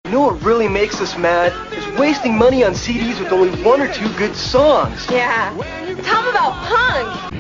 You know what really makes us mad is wasting money on CDs with only one or two good songs. Yeah. Tell them about punk.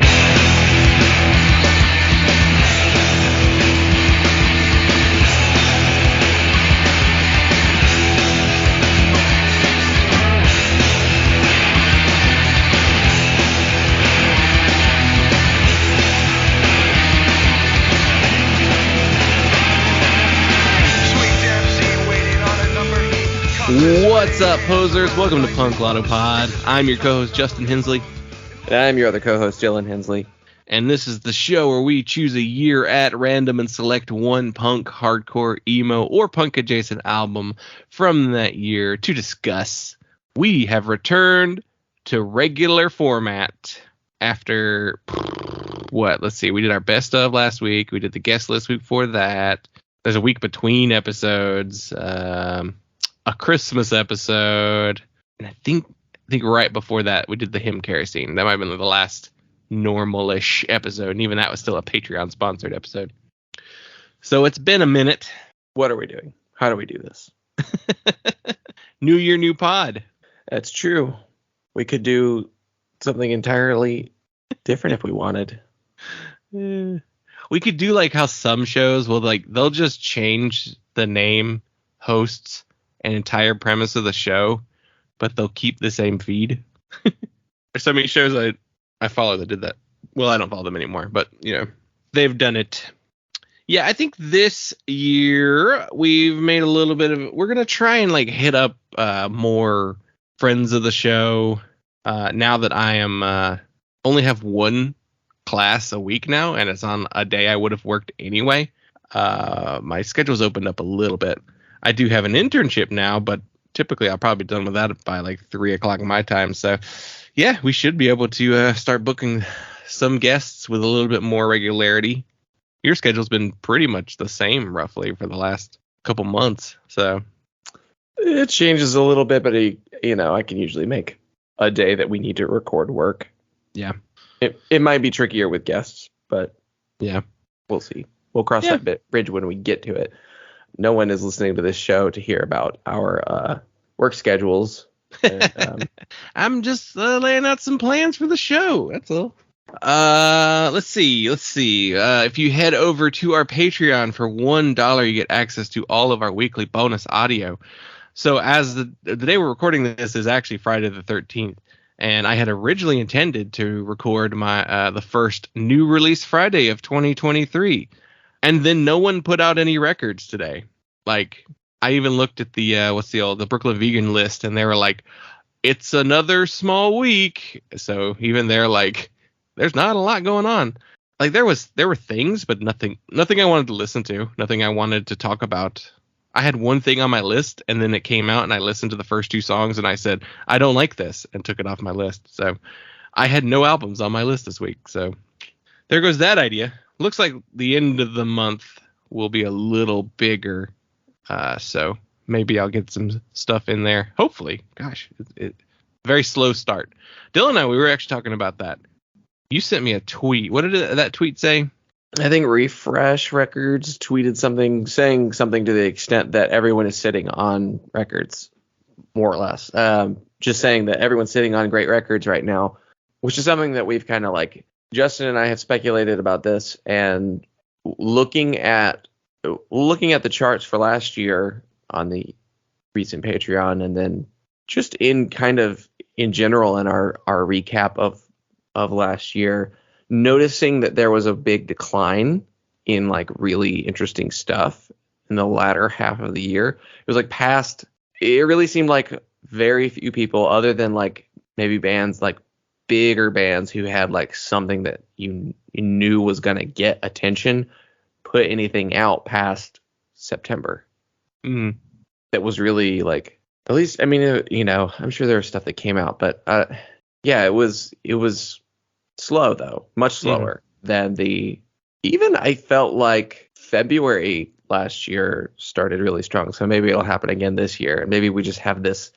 What's up, posers? Welcome to Punklottopod. I'm your co-host, Justin Hensley. And I'm your other co-host, Dylan Hensley. And this is the show where we choose a year at random and select one punk, hardcore, emo, or punk-adjacent album from that year to discuss. We have returned to regular format after, let's see, we did our best of last week. We did the guest list week before that. There's a week between episodes. A Christmas episode, and I think right before that we did the hymn kerosene. That might have been the last normal-ish episode, and even that was still a Patreon sponsored episode. So it's been a minute. What are we doing? How do we do this? New year, new pod. That's true. We could do something entirely different if we wanted. We could do like how some shows will they'll just change the name, hosts, an entire premise of the show, but they'll keep the same feed. There's so many shows I follow that did that. Well, I don't follow them anymore, but they've done it. Yeah, I think this year we've made a little bit of. We're gonna try and hit up more friends of the show. Now that I am only have one class a week now, and it's on a day I would have worked anyway. My schedule's opened up a little bit. I do have an internship now, but typically I'll probably be done with that by 3:00 my time. So, yeah, we should be able to start booking some guests with a little bit more regularity. Your schedule's been pretty much the same, roughly, for the last couple months. So it changes a little bit, but I can usually make a day that we need to record work. Yeah, it might be trickier with guests, but yeah, we'll see. We'll cross that bridge when we get to it. No one is listening to this show to hear about our work schedules. And, I'm just laying out some plans for the show. That's all. Let's see. If you head over to our Patreon for $1, you get access to all of our weekly bonus audio. So as the day we're recording this is actually Friday the 13th. And I had originally intended to record my the first new release Friday of 2023. And then no one put out any records today. I even looked at the Brooklyn Vegan list, and they were like, it's another small week. So even they're like, there's not a lot going on. There were things, but nothing I wanted to listen to, nothing I wanted to talk about. I had one thing on my list, and then it came out, and I listened to the first two songs, and I said, I don't like this, and took it off my list. So I had no albums on my list this week. So there goes that idea. Looks like the end of the month will be a little bigger, so maybe I'll get some stuff in there. Hopefully. Gosh, very slow start. Dylan and I, we were actually talking about that. You sent me a tweet. What did that tweet say? I think Refresh Records tweeted something, saying something to the extent that everyone is sitting on records, more or less. Just saying that everyone's sitting on great records right now, which is something that we've kind of Justin and I have speculated about this, and looking at the charts for last year on the recent Patreon, and then just in general in our recap of last year, noticing that there was a big decline in really interesting stuff in the latter half of the year. It was it really seemed like very few people, other than maybe bands bigger bands who had something that you knew was going to get attention, put anything out past September. That was really at least, I mean, I'm sure there was stuff that came out, but it was slow, though, much slower than I felt like February last year started really strong. So maybe it'll happen again this year. And maybe we just have this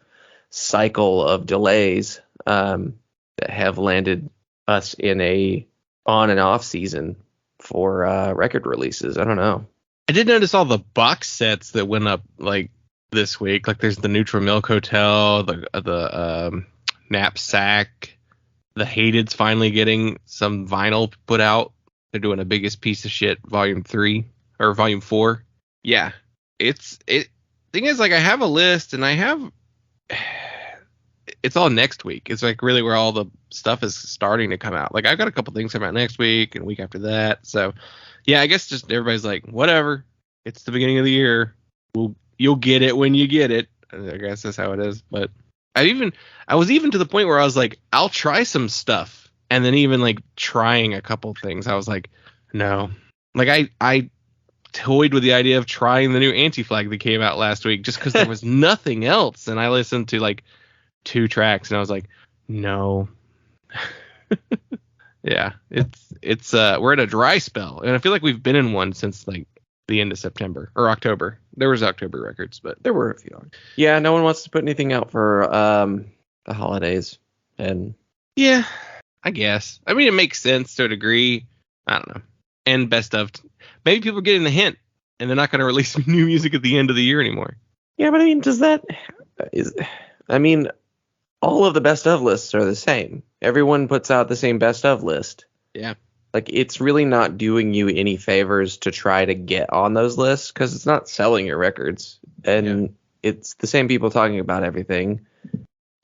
cycle of delays that have landed us in a on and off season for record releases. I don't know. I did notice all the box sets that went up this week. Like there's the Neutral Milk Hotel, the Knapsack, the Hated's finally getting some vinyl put out. They're doing a Biggest Piece of Shit Volume 3 or Volume 4. Yeah, thing is, like, I have a list and it's all next week. It's like really where all the stuff is starting to come out. Like I've got a couple things coming out next week and week after that. So yeah, I guess just everybody's like, whatever. It's the beginning of the year. You'll get it when you get it. I guess that's how it is. But I was even to the point where I was like, I'll try some stuff. And then even like trying a couple things, I was like, no. Like I toyed with the idea of trying the new Anti-Flag that came out last week just because there was nothing else. And I listened to like 2 tracks and I was like, no. Yeah, it's we're at a dry spell. And I feel like we've been in one since like the end of September or October. There was October records, but there were a few. Yeah, no one wants to put anything out for the holidays. And yeah, I guess. I mean, it makes sense to a degree. I don't know. And best of, maybe people are getting the hint and they're not going to release new music at the end of the year anymore. Yeah, but I mean, all of the best of lists are the same. Everyone puts out the same best of list. Yeah. Like, it's really not doing you any favors to try to get on those lists because it's not selling your records. And it's the same people talking about everything,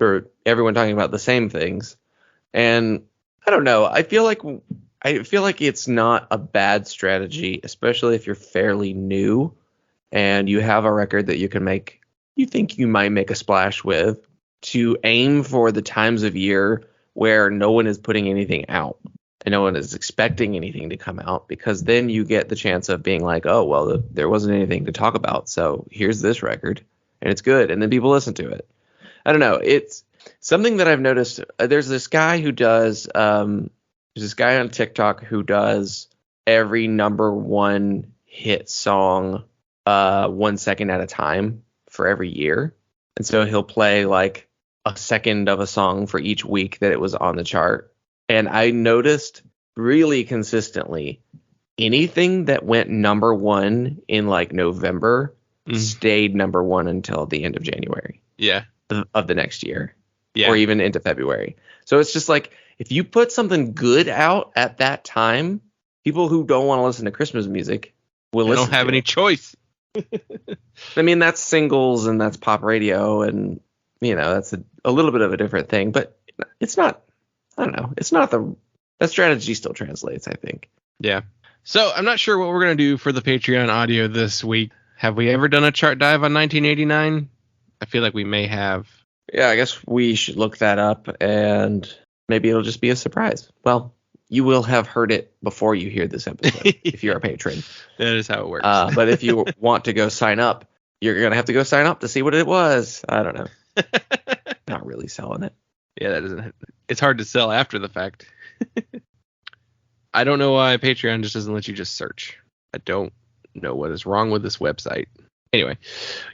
or everyone talking about the same things. And I don't know. I feel like it's not a bad strategy, especially if you're fairly new and you have a record that you think you might make a splash with, to aim for the times of year where no one is putting anything out and no one is expecting anything to come out, because then you get the chance of being like, oh, well, there wasn't anything to talk about, so here's this record and it's good, and then people listen to it. I don't know. It's something that I've noticed. There's this guy on TikTok who does every number one hit song 1 second at a time for every year. And so he'll play like a second of a song for each week that it was on the chart. And I noticed really consistently anything that went number one in like November stayed number one until the end of January. Yeah. Of the next year. Yeah. Or even into February. So it's just like, if you put something good out at that time, people who don't want to listen to Christmas music will listen. They don't have any choice. I mean, that's singles and that's pop radio, and that's a little bit of a different thing, but it's not. I don't know. It's not that strategy still translates, I think. Yeah. So I'm not sure what we're gonna do for the Patreon audio this week. Have we ever done a chart dive on 1989? I feel like we may have. Yeah, I guess we should look that up, and maybe it'll just be a surprise. Well, you will have heard it before you hear this episode if you're a patron. That is how it works. But if you want to go sign up, you're going to have to go sign up to see what it was. I don't know. Not really selling it. Yeah, that isn't. It's hard to sell after the fact. I don't know why Patreon just doesn't let you just search. I don't know what is wrong with this website. Anyway,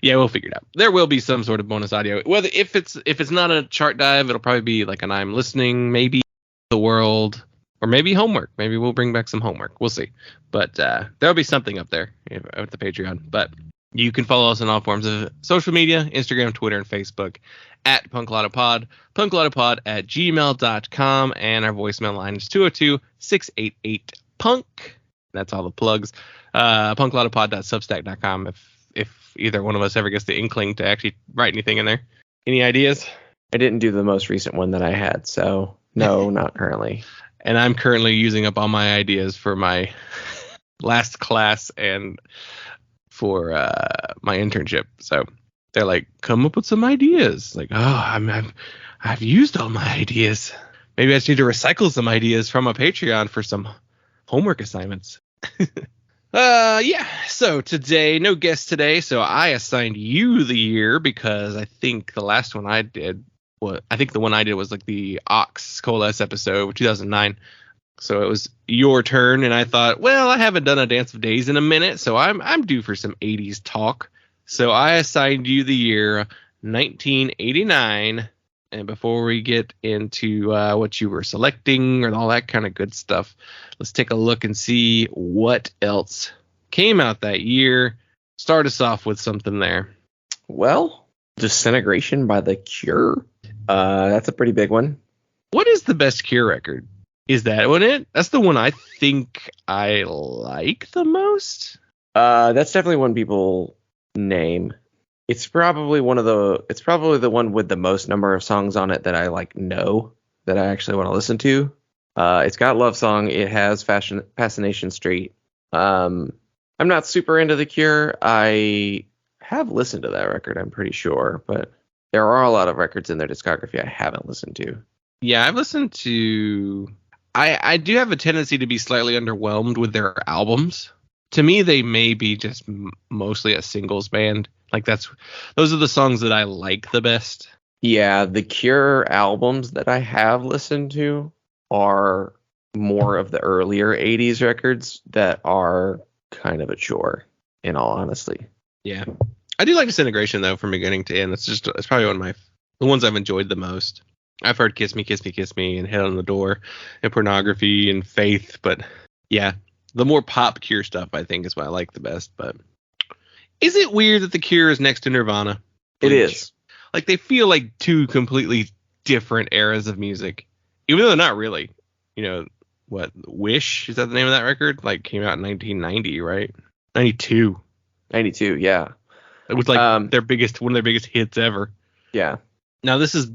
yeah, we'll figure it out. There will be some sort of bonus audio. Whether if it's not a chart dive, it'll probably be like an I'm listening, maybe the world, or maybe homework. Maybe we'll bring back some homework. We'll see. But there'll be something up there at the Patreon. But you can follow us on all forms of social media: Instagram, Twitter, and Facebook at punklottopod, punklottopod@gmail.com, and our voicemail line is 202-688-PUNK. That's all the plugs. punklottopod.substack.com if either one of us ever gets the inkling to actually write anything in there. Any ideas? I didn't do the most recent one that I had, so no, not currently. And I'm currently using up all my ideas for my last class and for my internship. So they're like, come up with some ideas. Like, I've used all my ideas. Maybe I just need to recycle some ideas from a Patreon for some homework assignments. Yeah. So today, no guest today. So I assigned you the year because I think the last one I did, the one I did was like the Ox Coalesce episode, 2009. So it was your turn, and I thought, well, I haven't done a Dance of Days in a minute, so I'm due for some 80s talk. So I assigned you the year 1989. And before we get into what you were selecting or all that kind of good stuff, let's take a look and see what else came out that year. Start us off with something there. Well, Disintegration by The Cure. That's a pretty big one. What is the best Cure record? Is that one it? That's the one I think I like the most. That's definitely one people name. It's probably the one with the most number of songs on it that I know that I actually want to listen to. It's got Love Song. It has Fascination Street. I'm not super into The Cure. I have listened to that record, I'm pretty sure, but there are a lot of records in their discography I haven't listened to. Yeah, I've listened to. I do have a tendency to be slightly underwhelmed with their albums. To me, they may be just mostly a singles band. Like those are the songs that I like the best. Yeah, The Cure albums that I have listened to are more of the earlier 80s records that are kind of a chore, in all honesty. Yeah. I do like Disintegration, though, from beginning to end. It's probably one of the ones I've enjoyed the most. I've heard Kiss Me, Kiss Me, Kiss Me, and Head on the Door, and Pornography, and Faith, but yeah, the more pop Cure stuff, I think, is what I like the best. But is it weird that The Cure is next to Nirvana? It is. Like, they feel like two completely different eras of music, even though they're not really. You know, what, Wish, is that the name of that record? Like, came out in 1990, right? 92. 92, yeah. It was like one of their biggest hits ever. Yeah. Now this is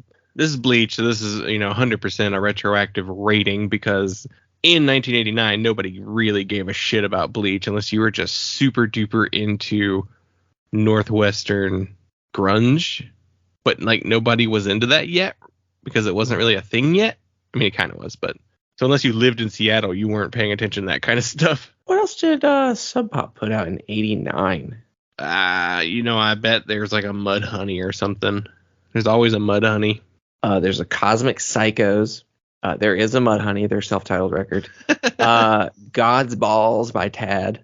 Bleach, so this is 100% a retroactive rating, because in 1989 nobody really gave a shit about Bleach unless you were just super duper into Northwestern grunge, but like nobody was into that yet because it wasn't really a thing yet. I mean, it kind of was, but so unless you lived in Seattle, you weren't paying attention to that kind of stuff. What else did Sub Pop put out in 89? I bet there's like a Mudhoney or something. There's always a Mudhoney. There's a Cosmic Psychos. There is a Mudhoney, their self-titled record. God's Balls by Tad.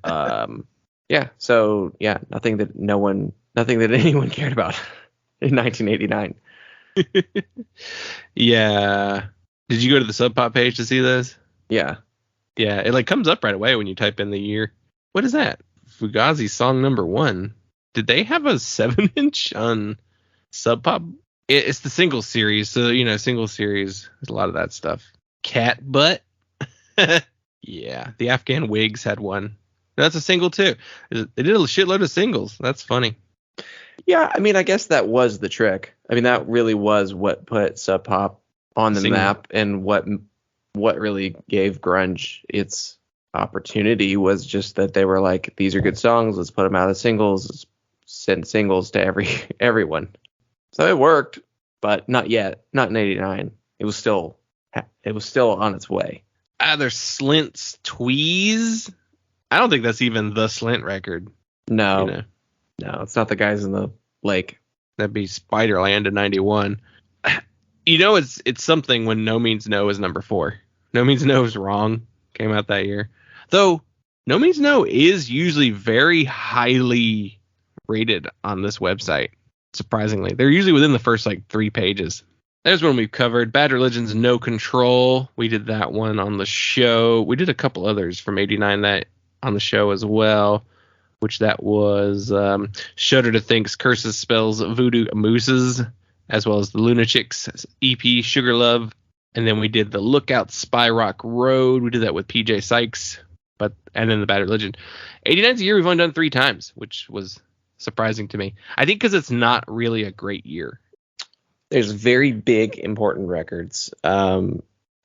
Yeah. So yeah, nothing that anyone cared about in 1989. Yeah. Did you go to the Sub Pop page to see this? Yeah. Yeah. It like comes up right away when you type in the year. What is that? Fugazi song number 1. Did they have a 7-inch on Sub Pop? It's the single series, so single series. There's a lot of that stuff. Cat Butt. Yeah, the Afghan Wigs had one. That's a single too. They did a shitload of singles. That's funny. Yeah, I mean, I guess that was the trick. I mean, that really was what put Sub Pop on the map, and what really gave grunge its opportunity was just that they were like, these are good songs, let's put them out as singles, let's send singles to everyone. So it worked, but not yet. Not in 89. It was still on its way. There's Slint's Tweez. I don't think that's even the Slint record. No, it's not the guys in the lake. That'd be Spiderland in 91. It's something when No Means No is number 4. No Means No is Wrong came out that year. Though No Means No is usually very highly rated on this website. Surprisingly, they're usually within the first 3 pages. There's one we've covered. Bad Religion's No Control. We did that one on the show. We did a couple others from 89 that on the show as well, which that was Shudder to Think's Curses, Spells, Voodoo Mooses, as well as the Lunatics EP Sugar Love. And then we did the Lookout Spy Rock Road. We did that with PJ Sykes, and then the Bad Religion. 89's a year we've only done 3 times, which was surprising to me. I think because it's not really a great year. There's very big, important records.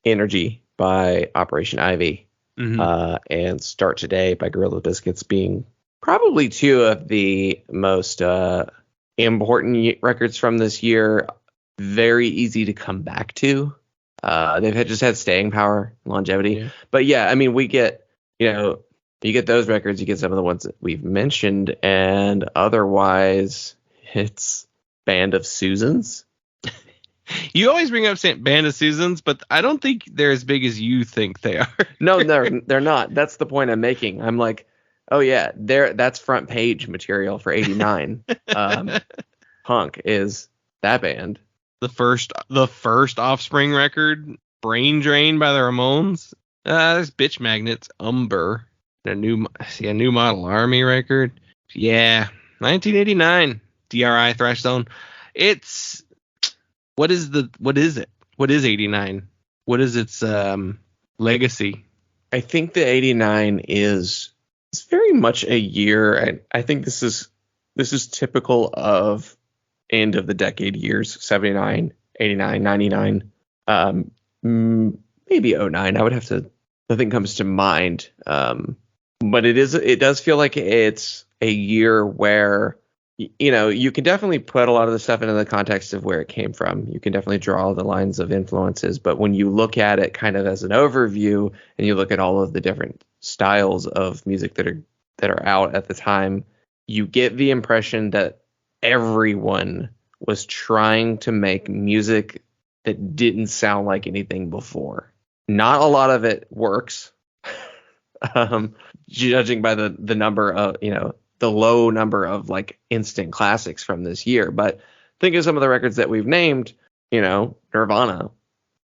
Energy by Operation Ivy, and Start Today by Gorilla Biscuits being probably 2 of the most important records from this year. Very easy to come back to. They've just had staying power, longevity. Yeah. But yeah, I mean, we get, you get those records, you get some of the ones that we've mentioned, and otherwise it's Band of Susans. You always bring up Band of Susans, but I don't think they're as big as you think they are. No, they're not. That's the point I'm making. I'm like, oh yeah, that's front page material for 89. Punk is that band. The first Offspring record, Brain Drain by the Ramones. There's Bitch Magnets, Umber, a new Model Army record. Yeah, 1989 DRI Thrash Zone. It's what is it? What is 89? What is its legacy? I think the 89 it's very much a year. I think this is typical of end of the decade years, 79, 89, 99, maybe 09. I would have to, nothing comes to mind. But it does feel like it's a year where, you can definitely put a lot of the stuff into the context of where it came from. You can definitely draw the lines of influences. But when you look at it kind of as an overview and you look at all of the different styles of music that are out at the time, you get the impression that everyone was trying to make music that didn't sound like anything before. Not a lot of it works, judging by the number of, the low number of like instant classics from this year. But think of some of the records that we've named, Nirvana.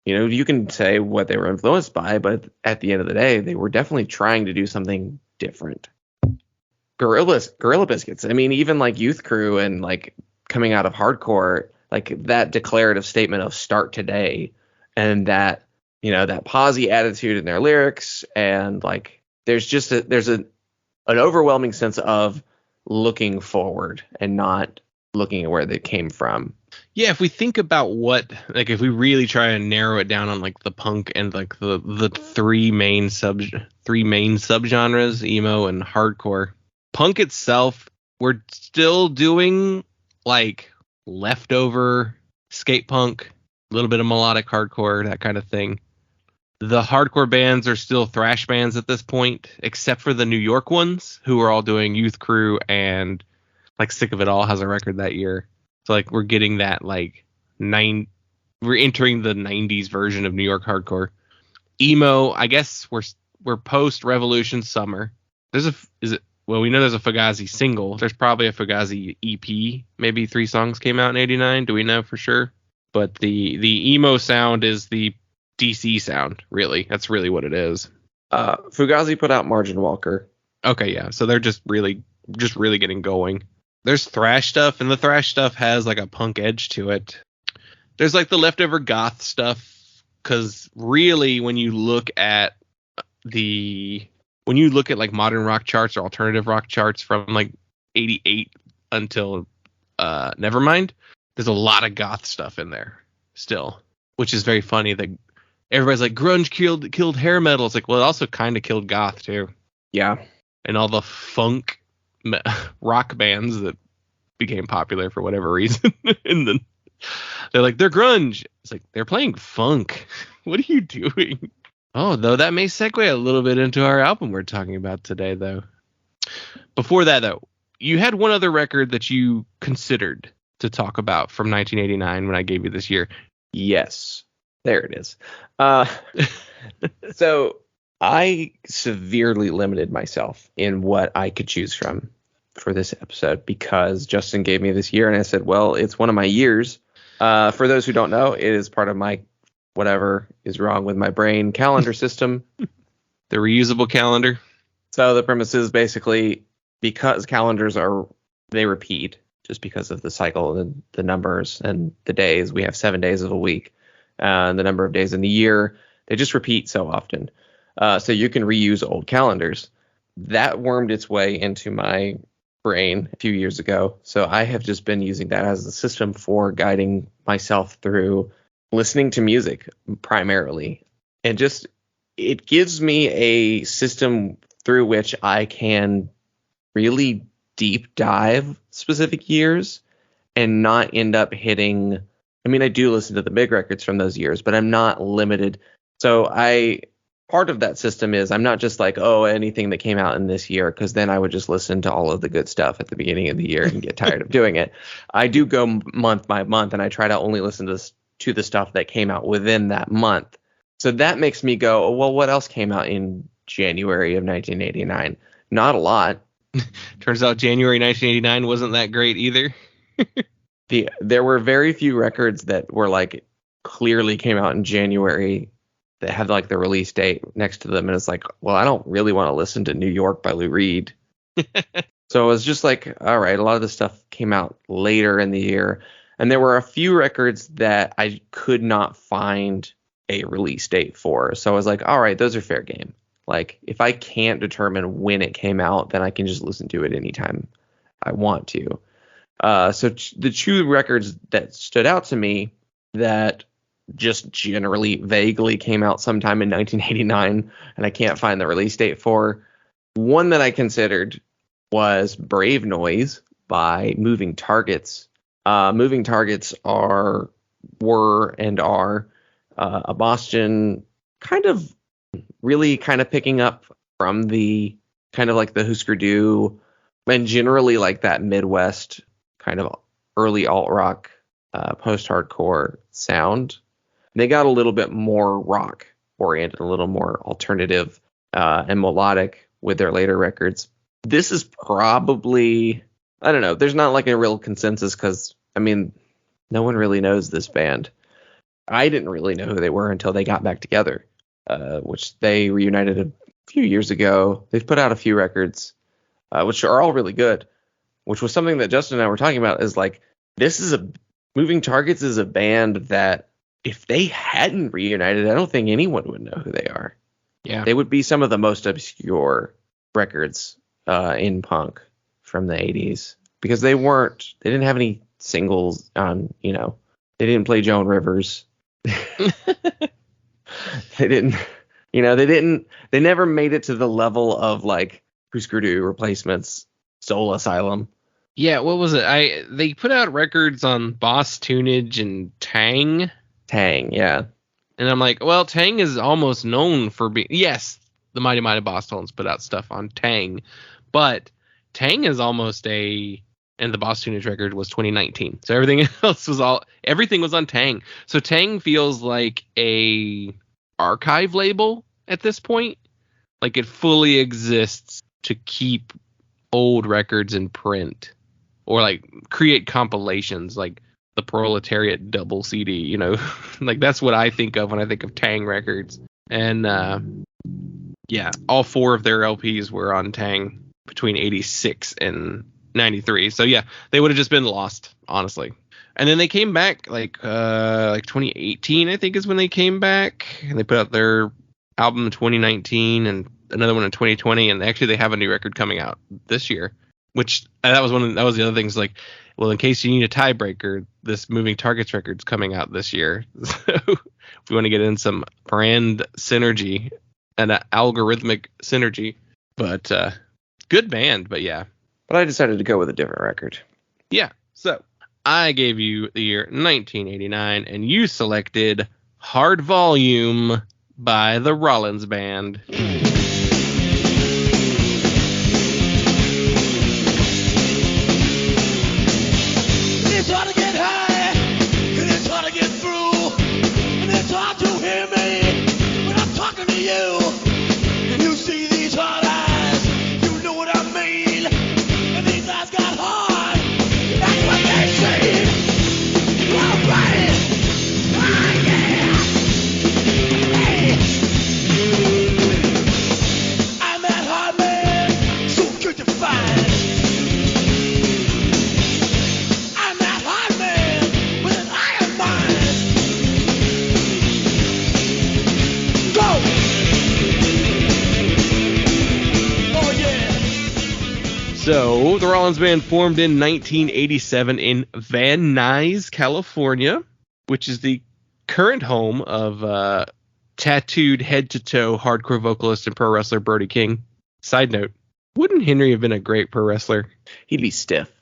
You can say what they were influenced by, but at the end of the day, they were definitely trying to do something different. Gorilla Biscuits. I mean, even like Youth Crew and like coming out of hardcore, like that declarative statement of start today, and that, that posy attitude in their lyrics, and like there's an overwhelming sense of looking forward and not looking at where they came from. Yeah, if we think about if we really try and narrow it down on like the punk and like the three main subgenres, emo and hardcore. Punk itself, we're still doing like leftover skate punk, a little bit of melodic hardcore, that kind of thing. The hardcore bands are still thrash bands at this point, except for the New York ones, who are all doing Youth Crew, and like Sick of It All has a record that year. So like we're getting that we're entering the 90s version of New York hardcore. Emo, I guess we're post Revolution Summer. We know there's a Fugazi single. There's probably a Fugazi EP. Maybe 3 songs came out in 89. Do we know for sure? But the emo sound is the DC sound, really. That's really what it is. Fugazi put out Margin Walker. Okay, yeah. So they're just really getting going. There's thrash stuff, and the thrash stuff has like a punk edge to it. There's like the leftover goth stuff, because really when you look at like modern rock charts or alternative rock charts from like 88 until Nevermind, there's a lot of goth stuff in there still, which is very funny that everybody's like grunge killed hair metal. It's like, well, it also kind of killed goth too. Yeah. And all the funk rock bands that became popular for whatever reason. And then they're like, they're grunge. It's like, they're playing funk. What are you doing? Oh, though, that may segue a little bit into our album we're talking about today, though. Before that, though, you had one other record that you considered to talk about from 1989 when I gave you this year. Yes. There it is. So I severely limited myself in what I could choose from for this episode because Justin gave me this year, and I said, well, it's one of my years. For those who don't know, it is part of my whatever is wrong with my brain calendar system. The reusable calendar. So the premise is basically because calendars they repeat just because of the cycle and the numbers and the days. We have 7 days of a week. And the number of days in the year, they just repeat so often. So you can reuse old calendars. That wormed its way into my brain a few years ago. So I have just been using that as a system for guiding myself through listening to music primarily. And just it gives me a system through which I can really deep dive specific years and not end up hitting. I mean, I do listen to the big records from those years, but I'm not limited. So part of that system is I'm not just like, oh, anything that came out in this year, because then I would just listen to all of the good stuff at the beginning of the year and get tired of doing it. I do go month by month, and I try to only listen to the stuff that came out within that month. So that makes me go, well, what else came out in January of 1989? Not a lot. Turns out January 1989 wasn't that great either. There were very few records that were like clearly came out in January that had like the release date next to them. And it's like, well, I don't really want to listen to New York by Lou Reed. So it was just like, all right, a lot of this stuff came out later in the year. And there were a few records that I could not find a release date for. So I was like, all right, those are fair game. Like, if I can't determine when it came out, then I can just listen to it anytime I want to. So the two records that stood out to me that just generally vaguely came out sometime in 1989, and I can't find the release date for, one that I considered was Brave Noise by Moving Targets. Moving Targets were a Boston really picking up from the kind of like the Husker Du and generally like that Midwest kind of early alt rock, post-hardcore sound. They got a little bit more rock oriented, a little more alternative and melodic with their later records. This is probably, I don't know, there's not like a real consensus because, I mean, no one really knows this band. I didn't really know who they were until they got back together, which they reunited a few years ago. They've put out a few records, which are all really good, which was something that Justin and I were talking about, is like, Moving Targets is a band that if they hadn't reunited, I don't think anyone would know who they are. Yeah. They would be some of the most obscure records in punk from the 80s because they didn't have any singles on, they didn't play Joan Rivers. They never made it to the level of like Husker Du Replacements, Soul Asylum. Yeah, what was it? They put out records on Boss Tunage and Tang. Tang, yeah. And I'm like, well, Tang is almost known for being... Yes, the Mighty Mighty Boss Tones put out stuff on Tang. But Tang is almost and the Boss Tunage record was 2019. So everything was on Tang. So Tang feels like a archive label at this point. Like it fully exists to keep old records in print. Or like create compilations like the Proletariat double CD, like that's what I think of when I think of Tang Records. And yeah, all four of their LPs were on Tang between 86 and 93. So yeah, they would have just been lost, honestly. And then they came back like 2018, I think is when they came back, and they put out their album in 2019 and another one in 2020. And actually they have a new record coming out this year. Which that was the other things, like, well, in case you need a tiebreaker, this Moving Targets record's coming out this year. So if we want to get in some brand synergy and algorithmic synergy, but good band, but yeah. But I decided to go with a different record. Yeah. So I gave you the year 1989, and you selected Hard Volume by the Rollins Band. So, the Rollins Band formed in 1987 in Van Nuys, California, which is the current home of tattooed head-to-toe hardcore vocalist and pro wrestler Brody King. Side note, wouldn't Henry have been a great pro wrestler? He'd be stiff.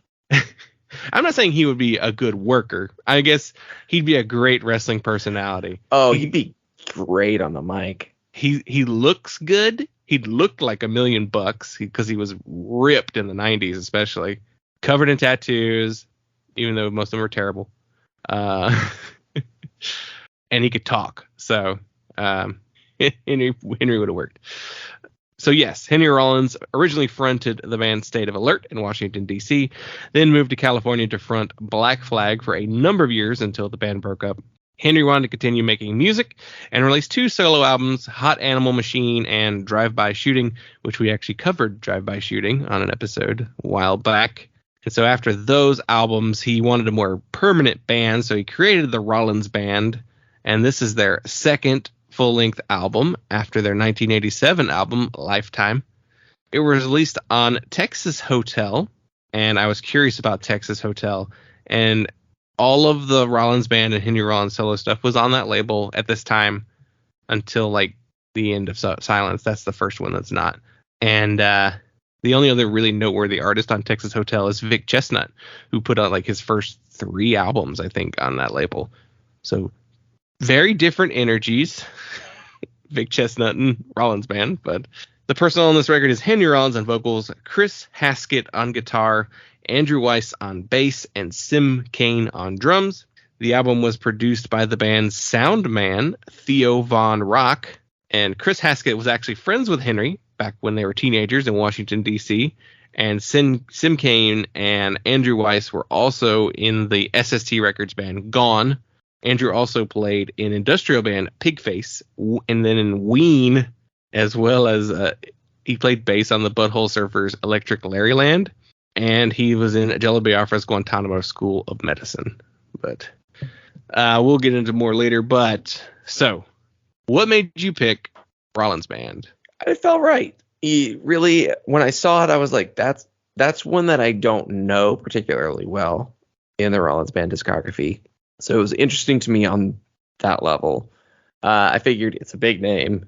I'm not saying he would be a good worker. I guess he'd be a great wrestling personality. Oh, he'd be great on the mic. He looks good. He'd looked like $1 million because he was ripped in the 90s, especially covered in tattoos, even though most of them were terrible. And he could talk. So Henry would have worked. So yes, Henry Rollins originally fronted the band State of Alert in Washington, D.C., then moved to California to front Black Flag for a number of years until the band broke up. Henry wanted to continue making music and released 2 solo albums, Hot Animal Machine and Drive-By Shooting, which we actually covered Drive-By Shooting on an episode a while back. And so after those albums, he wanted a more permanent band, so he created the Rollins Band, and this is their second full-length album after their 1987 album, Lifetime. It was released on Texas Hotel, and I was curious about Texas Hotel, and all of the Rollins Band and Henry Rollins solo stuff was on that label at this time until like the end of Silence. That's the first one that's not. And the only other really noteworthy artist on Texas Hotel is Vic Chestnut, who put out like his first 3 albums, I think, on that label. So very different energies, Vic Chestnut and Rollins Band. But the person on this record is Henry Rollins on vocals, Chris Haskett on guitar, Andrew Weiss on bass, and Sim Kane on drums. The album was produced by the band's sound man, Theo Von Rock, and Chris Haskett was actually friends with Henry back when they were teenagers in Washington, D.C., and Sim Kane and Andrew Weiss were also in the SST Records band Gone. Andrew also played in industrial band Pigface, and then in Ween, as well as he played bass on the Butthole Surfers' Electric Larryland. And he was in Jello Biafra's Guantanamo School of Medicine. But we'll get into more later. But so, what made you pick Rollins Band? It felt right. Really, when I saw it, I was like, that's one that I don't know particularly well in the Rollins Band discography. So it was interesting to me on that level. I figured it's a big name.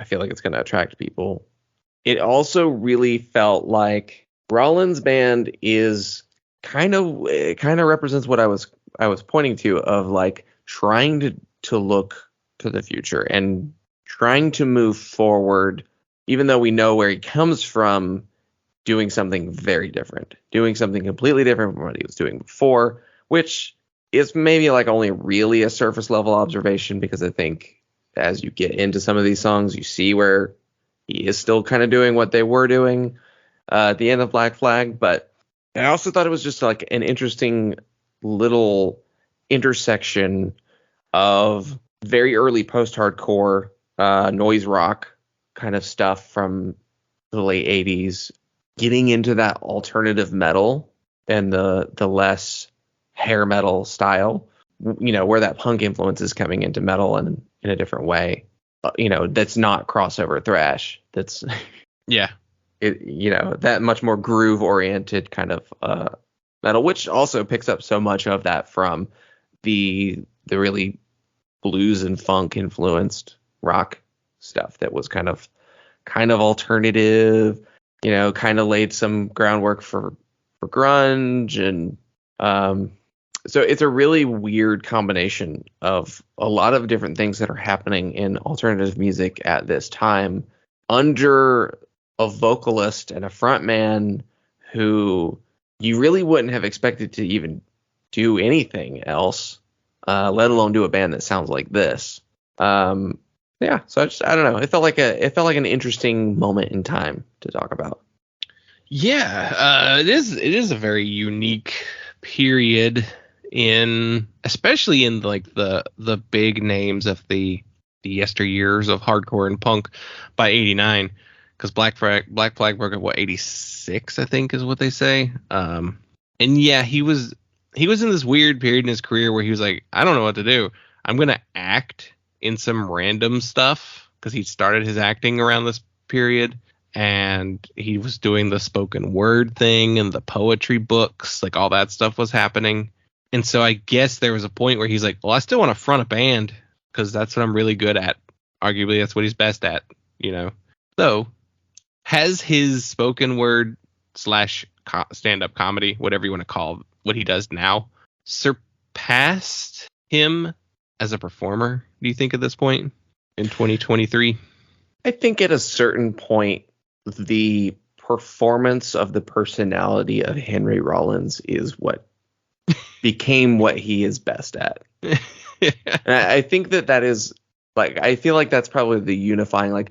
I feel like it's going to attract people. It also really felt like Rollins Band is kind of represents what I was pointing to, of like trying to look to the future and trying to move forward, even though we know where he comes from, doing something very different, doing something completely different from what he was doing before, which is maybe like only really a surface level observation, because I think as you get into some of these songs, you see where he is still kind of doing what they were doing at the end of Black Flag. But I also thought it was just like an interesting little intersection of very early post-hardcore noise rock kind of stuff from the late 80s, getting into that alternative metal and the less hair metal style, where that punk influence is coming into metal and in a different way, that's not crossover thrash. That's that much more groove oriented kind of metal, which also picks up so much of that from the really blues and funk influenced rock stuff that was kind of alternative, kind of laid some groundwork for grunge. And so it's a really weird combination of a lot of different things that are happening in alternative music at this time under a vocalist and a frontman who you really wouldn't have expected to even do anything else, let alone do a band that sounds like this. So I don't know. It felt like an interesting moment in time to talk about. Yeah, it is a very unique period especially in like the big names of the yesteryears of hardcore and punk by 89, because Black Flag broke up 86, I think is what they say. And yeah, he was in this weird period in his career where he was like, I don't know what to do. I'm gonna act in some random stuff, because he started his acting around this period, and he was doing the spoken word thing and the poetry books, like all that stuff was happening. And so I guess there was a point where he's like, well, I still want to front a band because that's what I'm really good at. Arguably, that's what he's best at, So has his spoken word / stand-up comedy, whatever you want to call what he does now, surpassed him as a performer, do you think, at this point in 2023? I think at a certain point, the performance of the personality of Henry Rollins is what became what he is best at. And I think that is like, I feel like that's probably the unifying, like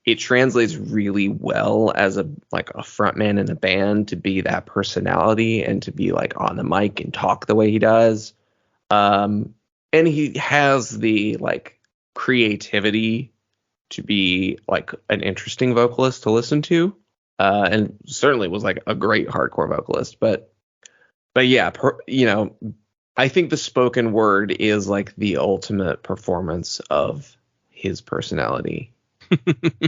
it translates really well as a frontman in a band to be that personality and to be like on the mic and talk the way he does. And and he has the like creativity to be like an interesting vocalist to listen to, and certainly was like a great hardcore vocalist. But yeah, I think the spoken word is like the ultimate performance of his personality,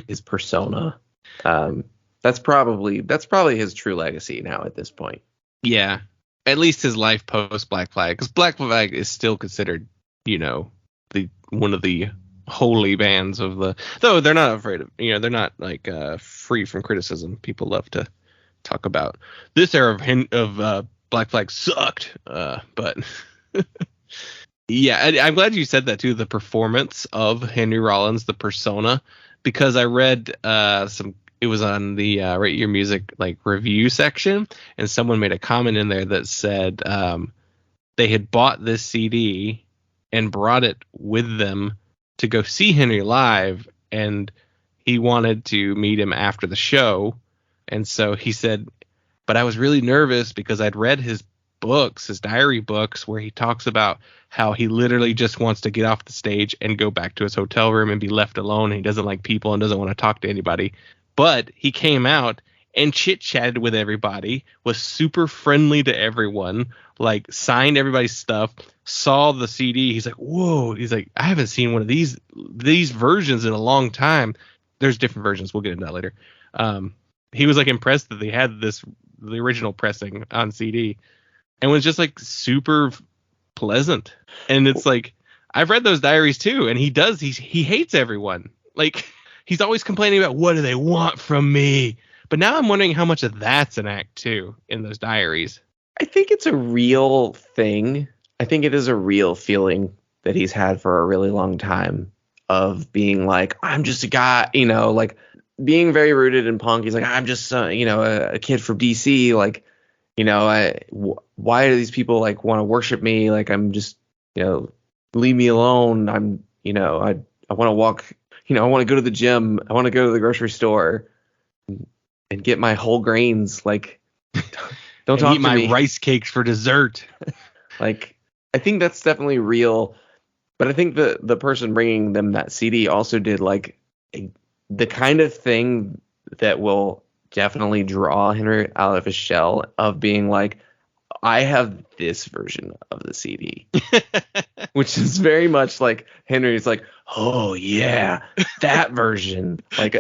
his persona. That's probably his true legacy now at this point. Yeah, at least his life post Black Flag, because Black Flag is still considered, the one of the holy bands of the. Though they're not afraid of, they're not like free from criticism. People love to talk about this era of Black Flag sucked, but. Yeah, I'm glad you said that too. The performance of Henry Rollins, the persona, because I read it was on the Rate Your Music like review section, and someone made a comment in there that said they had bought this CD and brought it with them to go see Henry live, and he wanted to meet him after the show, and so he said, but I was really nervous because I'd read his diary books, where he talks about how he literally just wants to get off the stage and go back to his hotel room and be left alone. And he doesn't like people and doesn't want to talk to anybody. But he came out and chit-chatted with everybody, was super friendly to everyone, like signed everybody's stuff, saw the CD. He's like, whoa. He's like, I haven't seen one of these versions in a long time. There's different versions. We'll get into that later. He was like impressed that they had the original pressing on CD. And was just like super pleasant. And it's like, I've read those diaries too. And he hates everyone. Like, he's always complaining about what do they want from me. But now I'm wondering how much of that's an act too in those diaries. I think it's a real thing. I think it is a real feeling that he's had for a really long time of being like, I'm just a guy, like being very rooted in punk. He's like, I'm just, a kid from DC. Like, why do these people like want to worship me? Like, I'm just, leave me alone. I'm, I want to walk, I want to go to the gym. I want to go to the grocery store and get my whole grains. Like, don't talk to me. Eat my rice cakes for dessert. Like, I think that's definitely real. But I think the person bringing them that CD also did like the kind of thing that will definitely draw Henry out of his shell of being like, I have this version of the CD, which is very much like Henry's like, oh yeah, that version. Like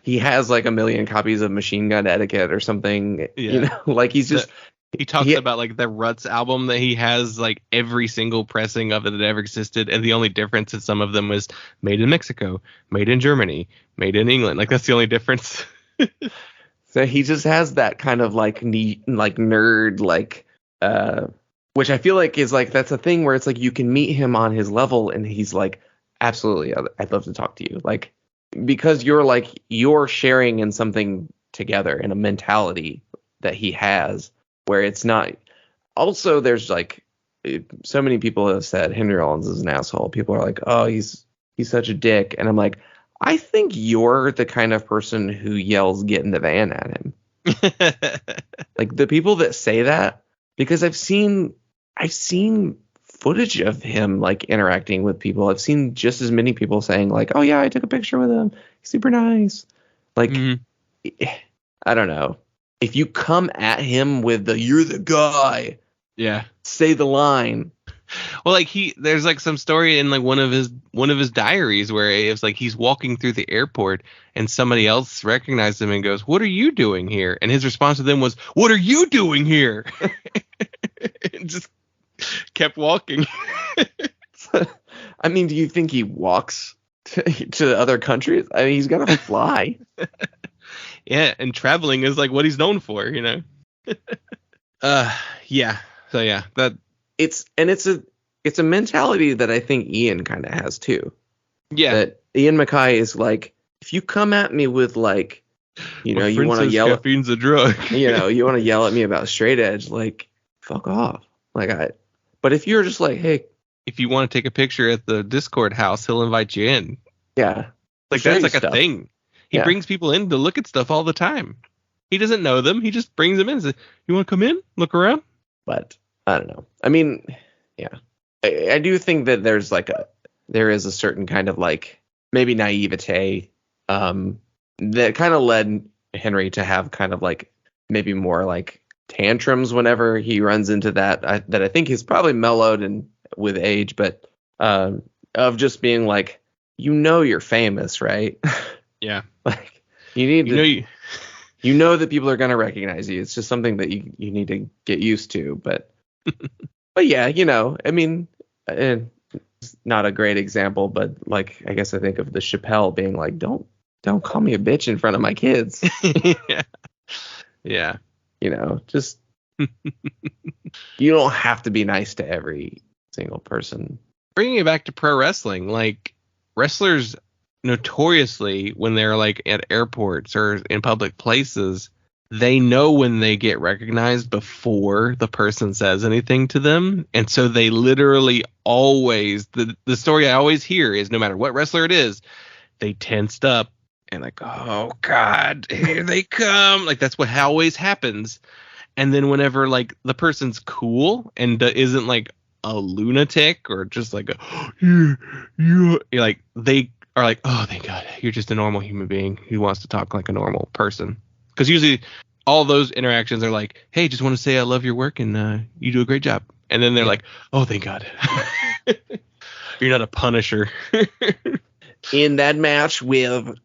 he has like a million copies of Machine Gun Etiquette or something. Yeah. Like he's just. He talks about like the Ruts album that he has like every single pressing of it that ever existed, and the only difference in some of them was made in Mexico, made in Germany, made in England. Like that's the only difference. So he just has that kind of like neat, like nerd, like, which I feel like is like, that's a thing where it's like you can meet him on his level and he's like, absolutely, I'd love to talk to you. Like, because you're sharing in something together, in a mentality that he has where it's not. Also, there's like, so many people have said Henry Rollins is an asshole. People are like, oh, he's such a dick. And I'm like, I think you're the kind of person who yells "get in the van" at him. Like the people that say that, because I've seen footage of him like interacting with people. I've seen just as many people saying like, "Oh yeah, I took a picture with him. He's super nice." Like, I don't know. If you come at him with "you're the guy," yeah, say the line. Well, like there's like some story in like one of his diaries where it's like he's walking through the airport and somebody else recognized him and goes, "What are you doing here?" And his response to them was, "What are you doing here?" And just kept walking. I mean, do you think he walks to other countries? I mean, he's got to fly. Yeah, and traveling is like what he's known for, Yeah. So yeah, that. It's a mentality that I think Ian kind of has too. Yeah. That Ian MacKaye is like, if you come at me with like, you want to yell, caffeine's a drug. You want to yell at me about straight edge, like, fuck off. But if you're just like, hey, if you want to take a picture at the Discord house, he'll invite you in. Yeah. Like that's like a thing. He brings people in to look at stuff all the time. He doesn't know them. He just brings them in and says, you want to come in? Look around? But I don't know. I mean, yeah. I do think that there is a certain kind of like maybe naivete that kind of led Henry to have kind of like maybe more like tantrums whenever he runs into that I think he's probably mellowed and with age, but of just being like, you're famous, right? Yeah. Like you need to you know that people are going to recognize you. It's just something that you need to get used to. But yeah, I mean, it's not a great example, but like, I guess I think of the Chappelle being like, don't call me a bitch in front of my kids. Yeah. Just, you don't have to be nice to every single person. Bringing it back to pro wrestling, like wrestlers notoriously, when they're like at airports or in public places, they know when they get recognized before the person says anything to them. And so they literally always, the story I always hear is no matter what wrestler it is, they tensed up and like, oh God, here they come. Like that's what always happens. And then whenever like the person's cool and isn't like a lunatic or just like like they are like, oh, thank God, you're just a normal human being who wants to talk like a normal person. Because usually all those interactions are like, hey, just want to say I love your work and you do a great job. And then they're like, oh, thank God. You're not a punisher. In that match with...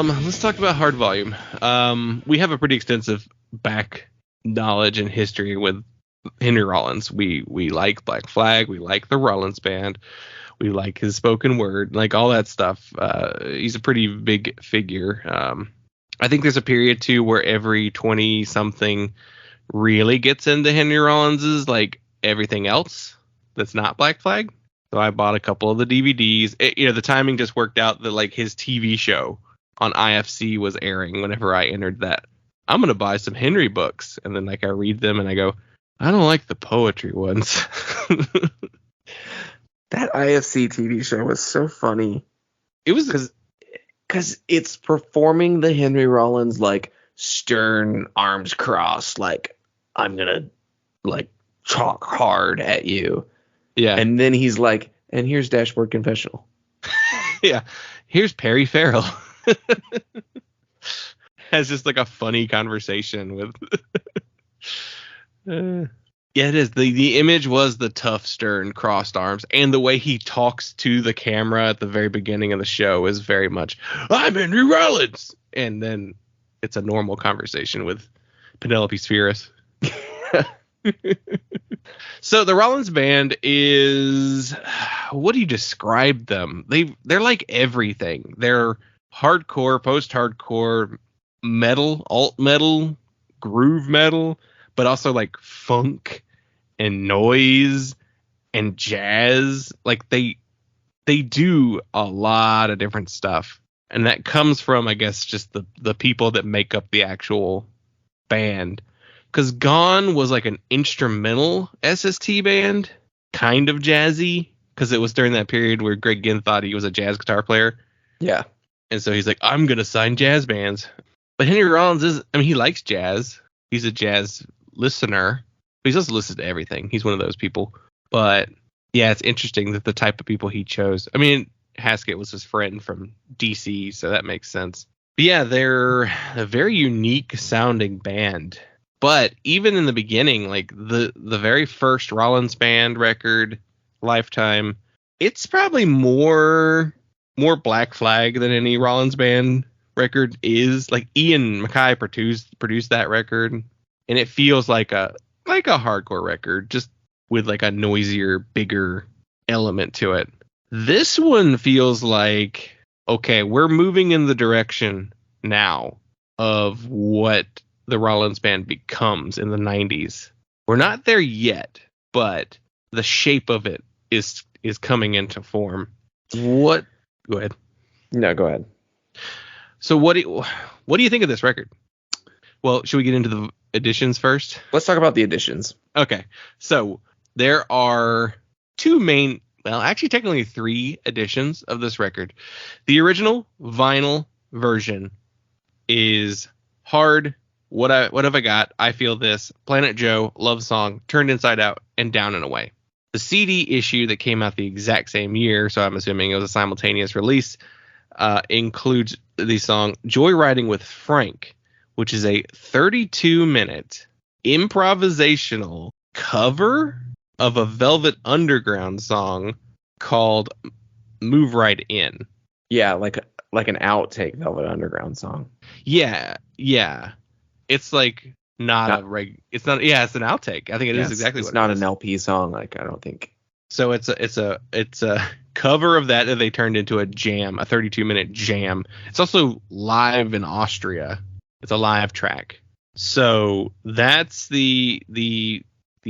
Let's talk about hard volume. We have a pretty extensive back knowledge and history with Henry Rollins. We like Black Flag. We like the Rollins Band. We like his spoken word, like all that stuff. He's a pretty big figure. I think there's a period too where every 20 something really gets into Henry Rollins's like everything else that's not Black Flag. So I bought a couple of the DVDs. The timing just worked out that like his TV show on IFC was airing whenever I entered that. I'm going to buy some Henry books. And then like I read them and I go, I don't like the poetry ones. That IFC TV show was so funny. It was because it's performing the Henry Rollins like stern, arms crossed, like I'm going to like talk hard at you. Yeah. And then he's like, and here's Dashboard Confessional. Yeah. Here's Perry Farrell. Has just like a funny conversation with. Yeah, it is. The image was the tough, stern, crossed arms. And the way he talks to the camera at the very beginning of the show is very much, I'm Henry Rollins. And then it's a normal conversation with Penelope Spheris. So the Rollins Band is, what do you describe them? They're like everything. They're hardcore, post-hardcore, metal, alt metal, groove metal, but also like funk and noise and jazz. Like they do a lot of different stuff. And that comes from, I guess, just the people that make up the actual band. Because Gone was like an instrumental SST band, kind of jazzy, because it was during that period where Greg Ginn thought he was a jazz guitar player. Yeah. And so he's like, I'm going to sign jazz bands. But Henry Rollins he likes jazz. He's a jazz listener. But he's also listened to everything. He's one of those people. But yeah, it's interesting that the type of people he chose. I mean, Haskett was his friend from DC, so that makes sense. But yeah, they're a very unique sounding band. But even in the beginning, like the very first Rollins Band record, Lifetime, it's probably more Black Flag than any Rollins Band record is. Like Ian MacKaye produced that record, and it feels like a hardcore record, just with like a noisier, bigger element to it. This one feels like, okay, we're moving in the direction now of what the Rollins Band becomes in the 90s. We're not there yet, but the shape of it is coming into form. Go ahead. No, go ahead. So what do you think of this record? Well, should we get into the editions first? Let's talk about the editions. Okay. So there are technically 3 editions of this record. The original vinyl version is Hard, What Have I Got, I Feel This, Planet Joe, Love Song, Turned Inside Out, and Down and Away. The CD issue that came out the exact same year, so I'm assuming it was a simultaneous release, includes the song Joyriding with Frank, which is a 32-minute improvisational cover of a Velvet Underground song called Move Right In. Yeah, like an outtake Velvet Underground song. Yeah. It's like it's an outtake. I think it is exactly what it is. It's not an LP song, like I don't think. So it's a cover of that they turned into a jam, a 32-minute jam. It's also live in Austria. It's a live track. So that's the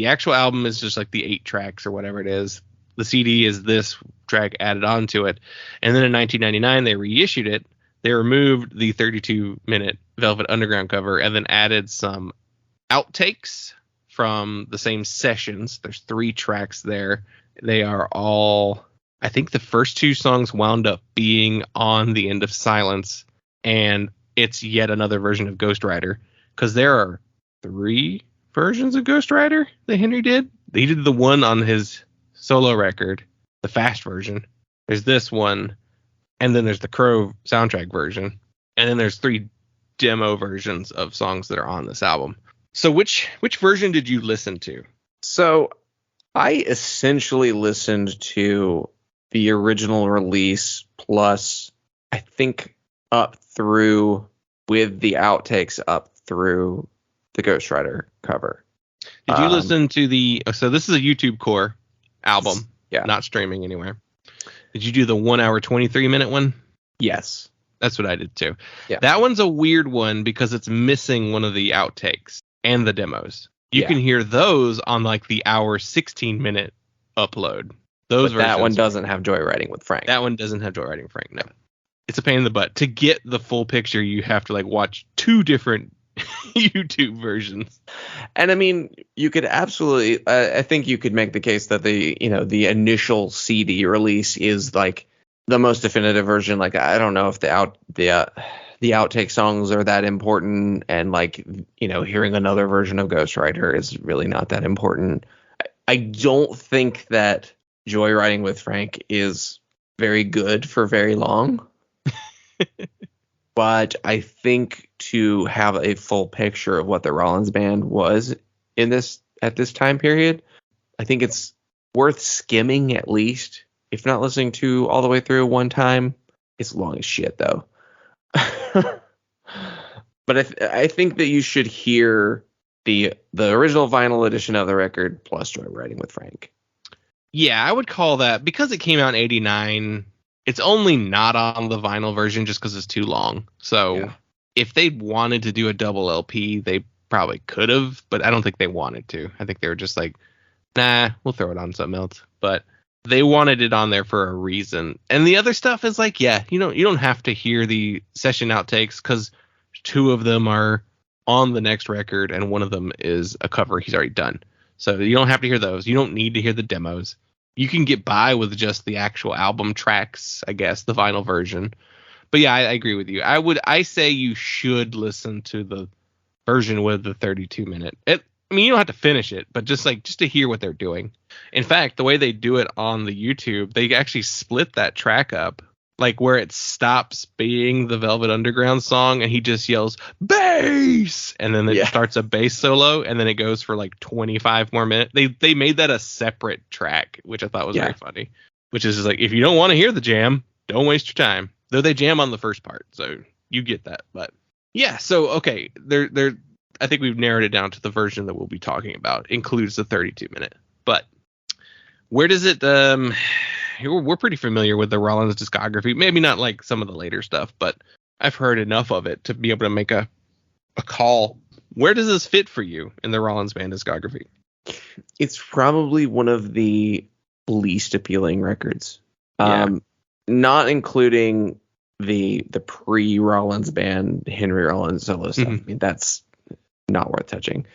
actual album is just like the 8 tracks or whatever it is. The CD is this track added onto it. And then in 1999 they reissued it. They removed the 32-minute Velvet Underground cover and then added some outtakes from the same sessions. There's 3 tracks there. They are all, I think the first 2 songs wound up being on The End of Silence, and it's yet another version of Ghost Rider, because there are 3 versions of Ghost Rider that Henry did. He did the one on his solo record, the fast version. There's this one, and then there's the Crow soundtrack version, and then there's 3 demo versions of songs that are on this album. So which version did you listen to? So I essentially listened to the original release plus, I think, up through, with the outtakes up through the Ghost Rider cover. Did you listen to so this is a YouTube core album, not streaming anywhere. Did you do the 1 hour 23-minute one? Yes. That's what I did too. Yeah. That one's a weird one because it's missing one of the outtakes and the demos. You can hear those on like the hour 16-minute upload. That one doesn't have Joyriding with Frank. That one doesn't have Joyriding with Frank. No. It's a pain in the butt. To get the full picture, you have to like watch 2 different YouTube versions. And I mean, you could absolutely, I think you could make the case that the initial CD release is like the most definitive version. Like, I don't know if the outtake songs are that important, and like, hearing another version of Ghost Rider is really not that important. I don't think that Joyriding with Frank is very good for very long. But I think to have a full picture of what the Rollins Band was at this time period, I think it's worth skimming at least, if not listening to all the way through one time. It's long as shit though. But I think that you should hear the original vinyl edition of the record plus Joyriding with Frank. Yeah, I would call that, because it came out in 89. It's only not on the vinyl version just because it's too long. So if they wanted to do a double LP, they probably could have, but I don't think they wanted to. I think they were just like, nah, we'll throw it on something else. But they wanted it on there for a reason. And the other stuff is like, you don't have to hear the session outtakes, because 2 of them are on the next record and one of them is a cover he's already done. So you don't have to hear those. You don't need to hear the demos. You can get by with just the actual album tracks, I guess, the vinyl version. But yeah, I agree with you. I say you should listen to the version with the 32-minute. I mean, you don't have to finish it, but just to hear what they're doing. In fact, the way they do it on the YouTube, they actually split that track up like where it stops being the Velvet Underground song and he just yells bass, and then it starts a bass solo, and then it goes for like 25 more minutes. They made that a separate track, which I thought was very funny. Which is just like, if you don't want to hear the jam, don't waste your time. Though they jam on the first part, so you get that. But yeah, so okay, I think we've narrowed it down to the version that we'll be talking about. Includes the 32-minute. But where does it? We're pretty familiar with the Rollins discography. Maybe not like some of the later stuff, but I've heard enough of it to be able to make a call. Where does this fit for you in the Rollins Band discography? It's probably one of the least appealing records. Not including the pre-Rollins Band Henry Rollins solo stuff. I mean, that's not worth touching.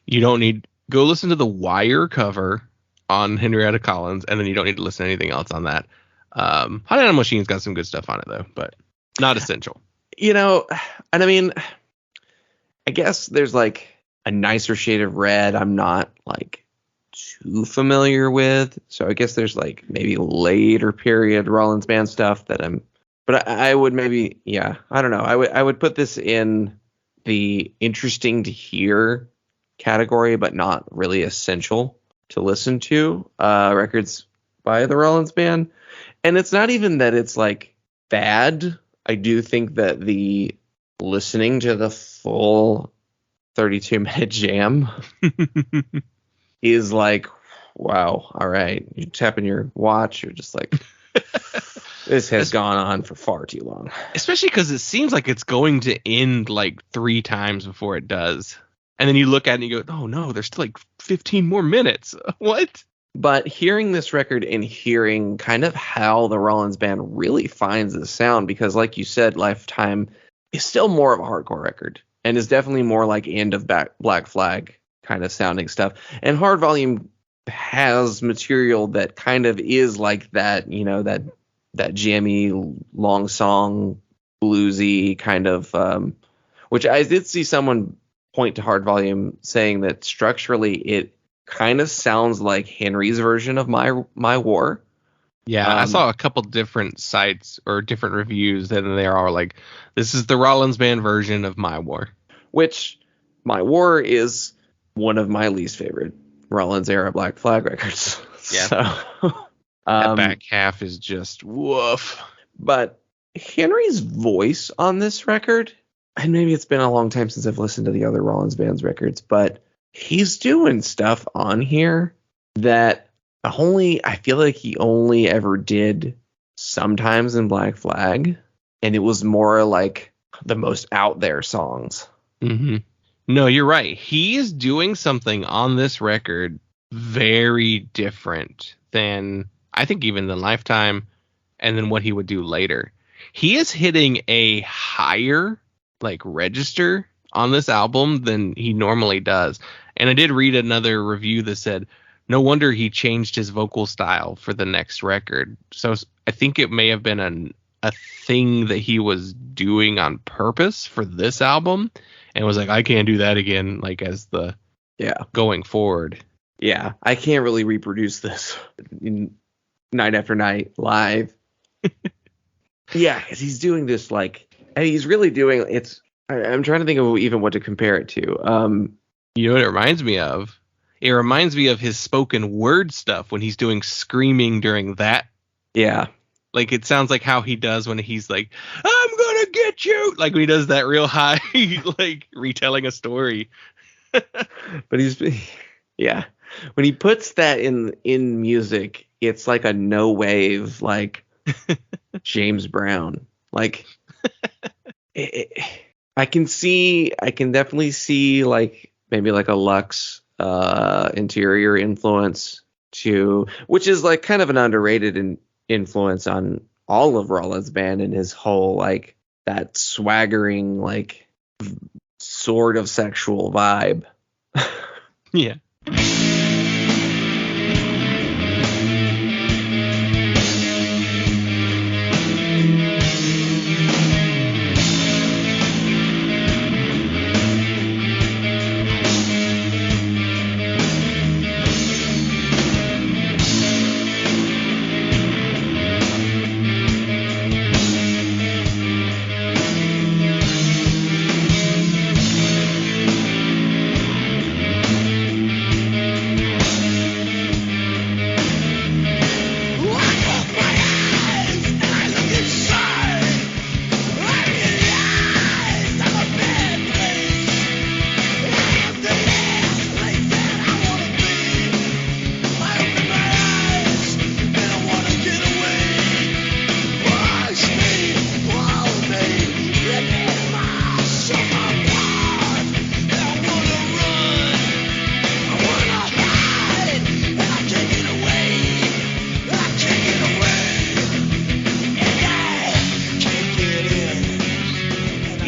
You don't need go listen to the Wire cover on Henrietta Collins, and then you don't need to listen to anything else on that. Hot Animal Machine's got some good stuff on it though, but not essential. And I mean, I guess there's like a nicer shade of red I'm not like too familiar with, so I guess there's like maybe later period Rollins Band stuff that but I would maybe I don't know, I would put this in the interesting to hear category, but not really essential to listen to records by the Rollins Band. And it's not even that it's like bad. I do think that the listening to the full 32-minute jam is like, wow, all right. You tapping your watch, you're just like, this has gone on for far too long. Especially because it seems like it's going to end like 3 times before it does. And then you look at it and you go, oh no, there's still like 15 more minutes. What? But hearing this record and hearing kind of how the Rollins Band really finds the sound, because like you said, Lifetime is still more of a hardcore record and is definitely more like end of Black Flag kind of sounding stuff. And Hard Volume has material that kind of is like that, that jammy, long song, bluesy kind of, which I did see someone point to Hard Volume saying that structurally it kind of sounds like Henry's version of My War. Yeah, I saw a couple different sites or different reviews, and they are like, this is the Rollins Band version of My War. Which My War is one of my least favorite Rollins era Black Flag records. Yeah. So, that back half is just woof. But Henry's voice on this record, and maybe it's been a long time since I've listened to the other Rollins Band's records, but he's doing stuff on here that I feel like he only ever did sometimes in Black Flag, and it was more like the most out there songs. Mm-hmm. No, you're right. He is doing something on this record very different than I think even than Lifetime and then what he would do later. He is hitting a higher like register on this album than he normally does. And I did read another review that said, no wonder he changed his vocal style for the next record. So I think it may have been a thing that he was doing on purpose for this album and was like, I can't do that again, like as the going forward. Yeah, I can't really reproduce this night after night live. Yeah, because he's doing this like, and he's really doing I'm trying to think of even what to compare it to. You know what it reminds me of? It reminds me of his spoken word stuff when he's doing screaming during that. Yeah. Like it sounds like how he does when he's like, I'm gonna get you. Like when he does that real high, like retelling a story. But when he puts that in music, it's like a no wave, like James Brown. Like I can definitely see like maybe like a Lux interior influence too, which is like kind of an underrated influence on all of Rollins Band and his whole like that swaggering like sort of sexual vibe. Yeah.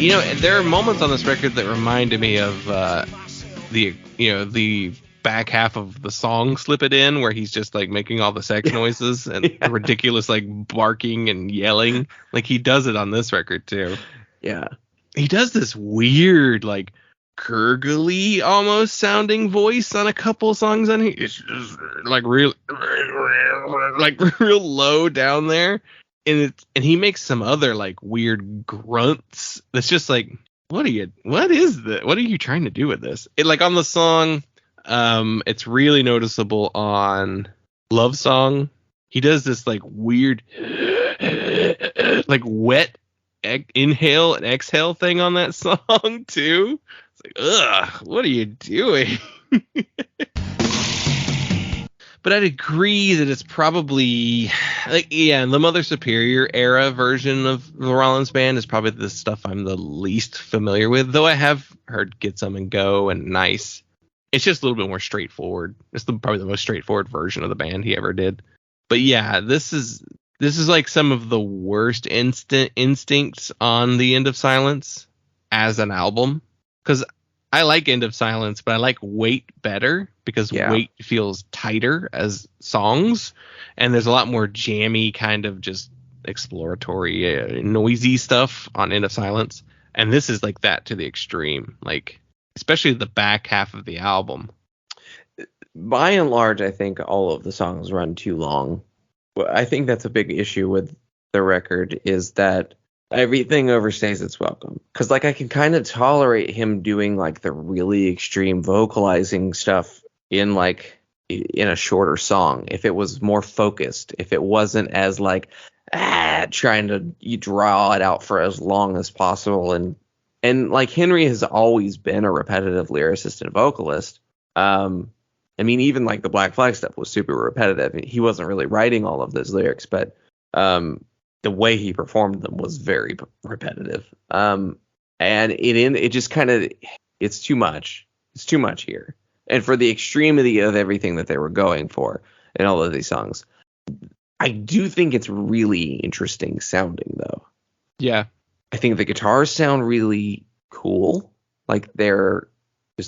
There are moments on this record that reminded me of the back half of the song Slip It In, where he's just like making all the sex noises and ridiculous like barking and yelling. Like he does it on this record too. Yeah. He does this weird like gurgly almost sounding voice on a couple songs on here. It's just like real low down there. And he makes some other like weird grunts. That's just like, what is this? What are you trying to do with this? It like on the song, it's really noticeable on Love Song. He does this like weird, like wet inhale and exhale thing on that song too. It's like, ugh, what are you doing? But I'd agree that it's probably the Mother Superior era version of the Rollins Band is probably the stuff I'm the least familiar with, though I have heard Get Some and Go and Nice. It's just a little bit more straightforward. It's probably the most straightforward version of the band he ever did. But yeah, this is like some of the worst instincts on the End of Silence as an album. Because I like End of Silence, but I like Wait better because Wait feels tighter as songs. And there's a lot more jammy kind of just exploratory, noisy stuff on End of Silence. And this is like that to the extreme, like especially the back half of the album. By and large, I think all of the songs run too long. I think that's a big issue with the record is that everything overstays its welcome. Because like I can kind of tolerate him doing like the really extreme vocalizing stuff in a shorter song if it was more focused, if it wasn't as like trying to draw it out for as long as possible. And like Henry has always been a repetitive lyricist and vocalist. I mean, even like the Black Flag stuff was super repetitive. He wasn't really writing all of those lyrics, but the way he performed them was very repetitive. And it just kind of, it's too much. It's too much here. And for the extremity of everything that they were going for in all of these songs, I do think it's really interesting sounding, though. Yeah. I think the guitars sound really cool. Like there's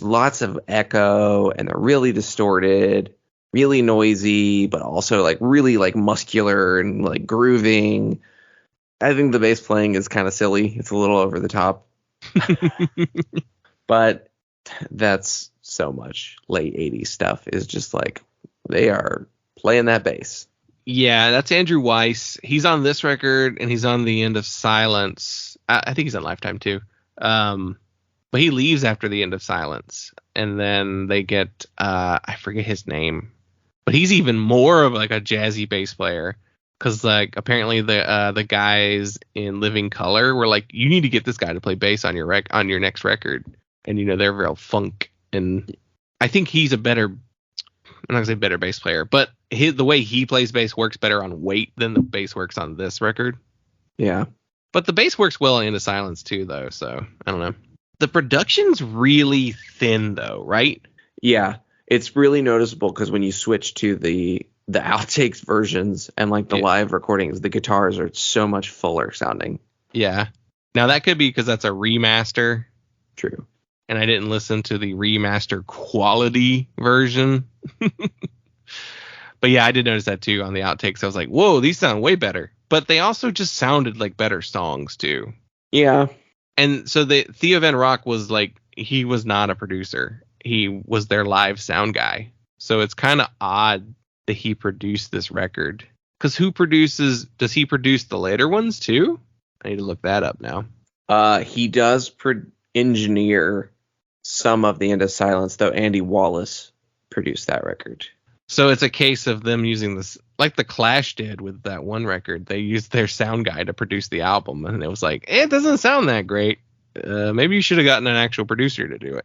lots of echo and they're really distorted, really noisy, but also like really like muscular and like grooving. I think the bass playing is kind of silly. It's a little over the top. But that's so much late 80s stuff is just like they are playing that bass. Yeah, that's Andrew Weiss. He's on this record and he's on the End of Silence. I think he's on Lifetime too. But he leaves after the End of Silence, and then they get I forget his name, but he's even more of like a jazzy bass player because like apparently the guys in Living Color were like, you need to get this guy to play bass on your next record, and they're real funk, and I think he's a better, I'm not gonna say better bass player, but the way he plays bass works better on Wait than the bass works on this record. Yeah, but the bass works well in Into Silence too, though. So I don't know. The production's really thin, though, right? Yeah, it's really noticeable because when you switch to the outtakes versions and like the live recordings, the guitars are so much fuller sounding. Yeah. Now that could be because that's a remaster. True. And I didn't listen to the remaster quality version. But yeah, I did notice that too on the outtakes. I was like, whoa, these sound way better. But they also just sounded like better songs too. Yeah. And so Theo Van Rock was like, he was not a producer. He was their live sound guy. So it's kind of odd that he produced this record. Because does he produce the later ones too? I need to look that up now. He does engineer some of the End of Silence, though Andy Wallace produced that record. So it's a case of them using this, like the Clash did with that one record. They used their sound guy to produce the album, and it was like, it doesn't sound that great. Maybe you should have gotten an actual producer to do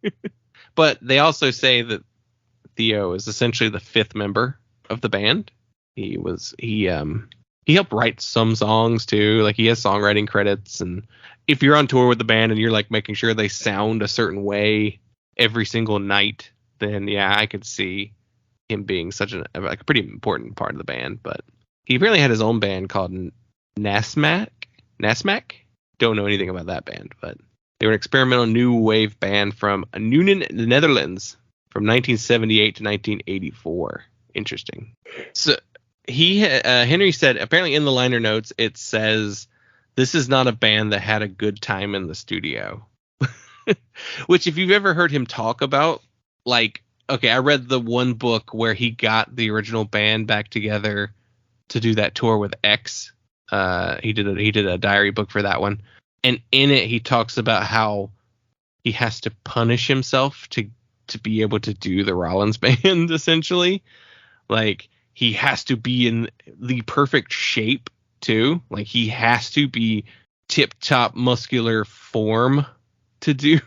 it. But they also say that Theo is essentially the fifth member of the band. He helped write some songs too. Like he has songwriting credits, and if you're on tour with the band and you're like making sure they sound a certain way every single night, then yeah, I could see him being such a pretty important part of the band. But he apparently had his own band called Nasmac, don't know anything about that band, but they were an experimental new wave band from Nuenen, the Netherlands, from 1978 to 1984. Interesting. So Henry said, apparently in the liner notes, it says, this is not a band that had a good time in the studio. Which, if you've ever heard him talk about, like, okay, I read the one book where he got the original band back together to do that tour with X. He did a diary book for that one. And in it, he talks about how he has to punish himself to be able to do the Rollins Band, essentially. Like, he has to be in the perfect shape, too. Like, he has to be tip-top muscular form to do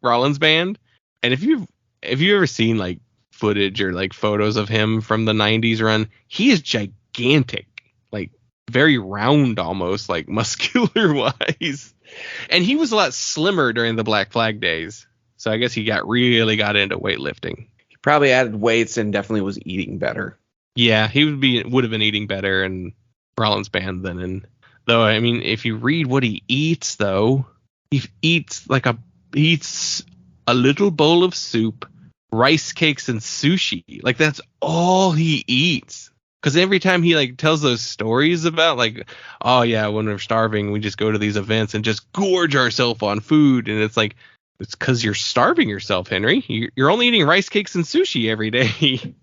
Rollins Band. And if you've ever seen, like, footage or, like, photos of him from the 90s run, he is gigantic. Like, very round almost, like, muscular-wise. And he was a lot slimmer during the Black Flag days. So I guess he really got into weightlifting. He probably added weights and definitely was eating better. Yeah, he would have been eating better in Rollins Band than in... Though, I mean, if you read what he eats, though, he eats a little bowl of soup, rice cakes, and sushi. Like, that's all he eats. Because every time he, like, tells those stories about, like, oh, yeah, when we're starving, we just go to these events and just gorge ourselves on food. And it's like, it's because you're starving yourself, Henry. You're only eating rice cakes and sushi every day.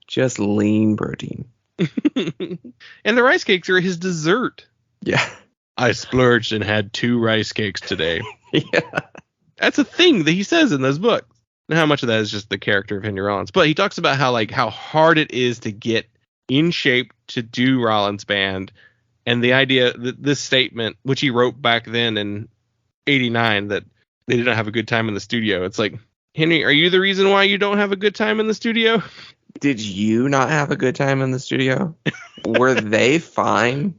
Just lean protein. And the rice cakes are his dessert. Yeah. I splurged and had 2 rice cakes today. Yeah. That's a thing that he says in those books. And how much of that is just the character of Henry Rollins. But he talks about how hard it is to get in shape to do Rollins Band. And the idea that this statement, which he wrote back then in 89, that they didn't have a good time in the studio. It's like, Henry, are you the reason why you don't have a good time in the studio? Did you not have a good time in the studio? Were they fine?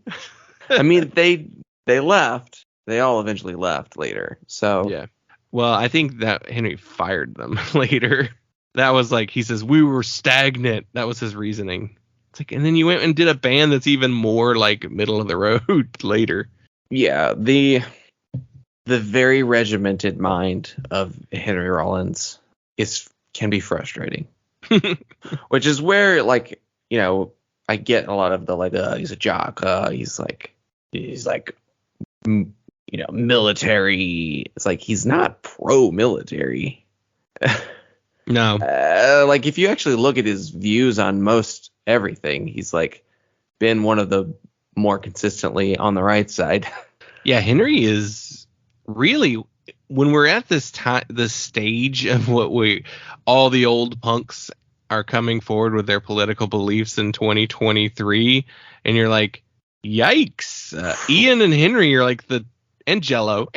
I mean, they left. They all eventually left later. So yeah. Well, I think that Henry fired them later. That was like, he says, we were stagnant. That was his reasoning. It's like, and then you went and did a band that's even more like middle of the road later. Yeah, the very regimented mind of Henry Rollins can be frustrating. Which is where, like, you know, I get a lot of the, like, he's a jock. He's like, you know, military. It's like, he's not pro-military. No. Like, if you actually look at his views on most everything, he's, like, been one of the more consistently on the right side. Yeah, Henry is really, when we're at this stage of all the old punks are coming forward with their political beliefs in 2023, and you're like, yikes. Ian and Henry are like and Jello,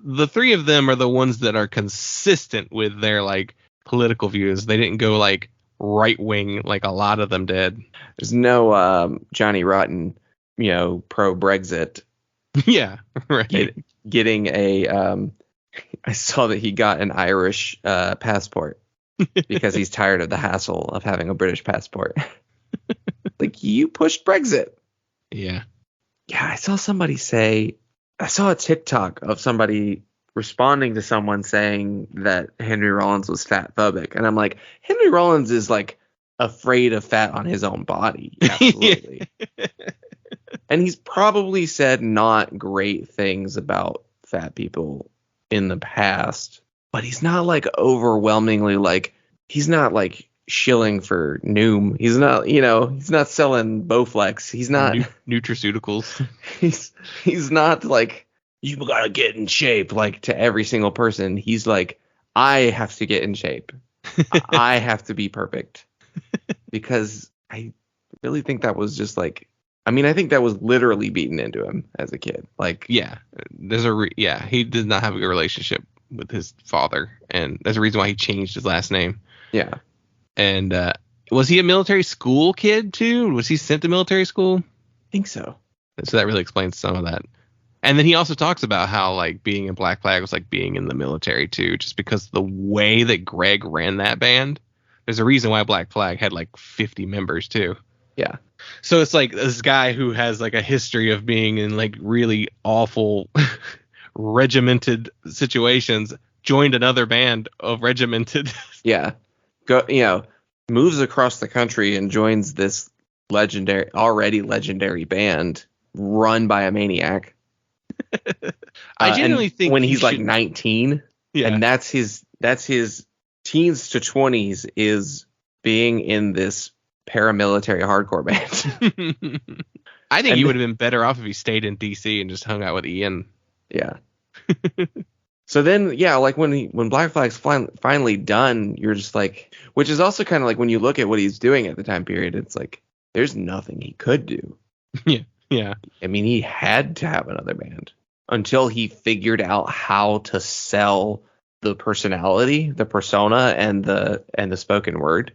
the 3 of them are the ones that are consistent with their, like, political views. They didn't go, like, right wing like a lot of them did. There's no Johnny Rotten, you know, pro Brexit. Yeah, right. Getting I saw that he got an Irish passport because he's tired of the hassle of having a British passport. Like, you pushed Brexit. Yeah. Yeah, I saw a TikTok of somebody responding to someone saying that Henry Rollins was fat phobic. And I'm like, Henry Rollins is, like, afraid of fat on his own body. Absolutely. And he's probably said not great things about fat people in the past, but he's not, like, overwhelmingly, like, he's not, like, shilling for Noom. He's not, you know, he's not selling Bowflex. He's not nutraceuticals. He's not like, you gotta get in shape, like, to every single person. He's like, I have to get in shape. I have to be perfect. Because I really think that was just, like, I mean, I think that was literally beaten into him as a kid. Like, yeah, he did not have a good relationship with his father, and that's the reason why he changed his last name. Yeah. And was he a military school kid too? Was he sent to military school? I think so. So that really explains some of that. And then he also talks about how, like, being in Black Flag was like being in the military too, just because the way that Greg ran that band. There's a reason why Black Flag had like 50 members too. Yeah. So it's like this guy who has like a history of being in like really awful regimented situations joined another band of regimented. Yeah. Moves across the country and joins this already legendary band run by a maniac. I genuinely think when he's like 19, and that's his teens to 20s is being in this paramilitary hardcore band. I think he would have been better off if he stayed in DC and just hung out with Ian. Yeah. So then, yeah, like when Black Flag's finally done, you're just like, which is also kind of like when you look at what he's doing at the time period, it's like there's nothing he could do. Yeah. I mean, he had to have another band until he figured out how to sell the personality, the persona, and the spoken word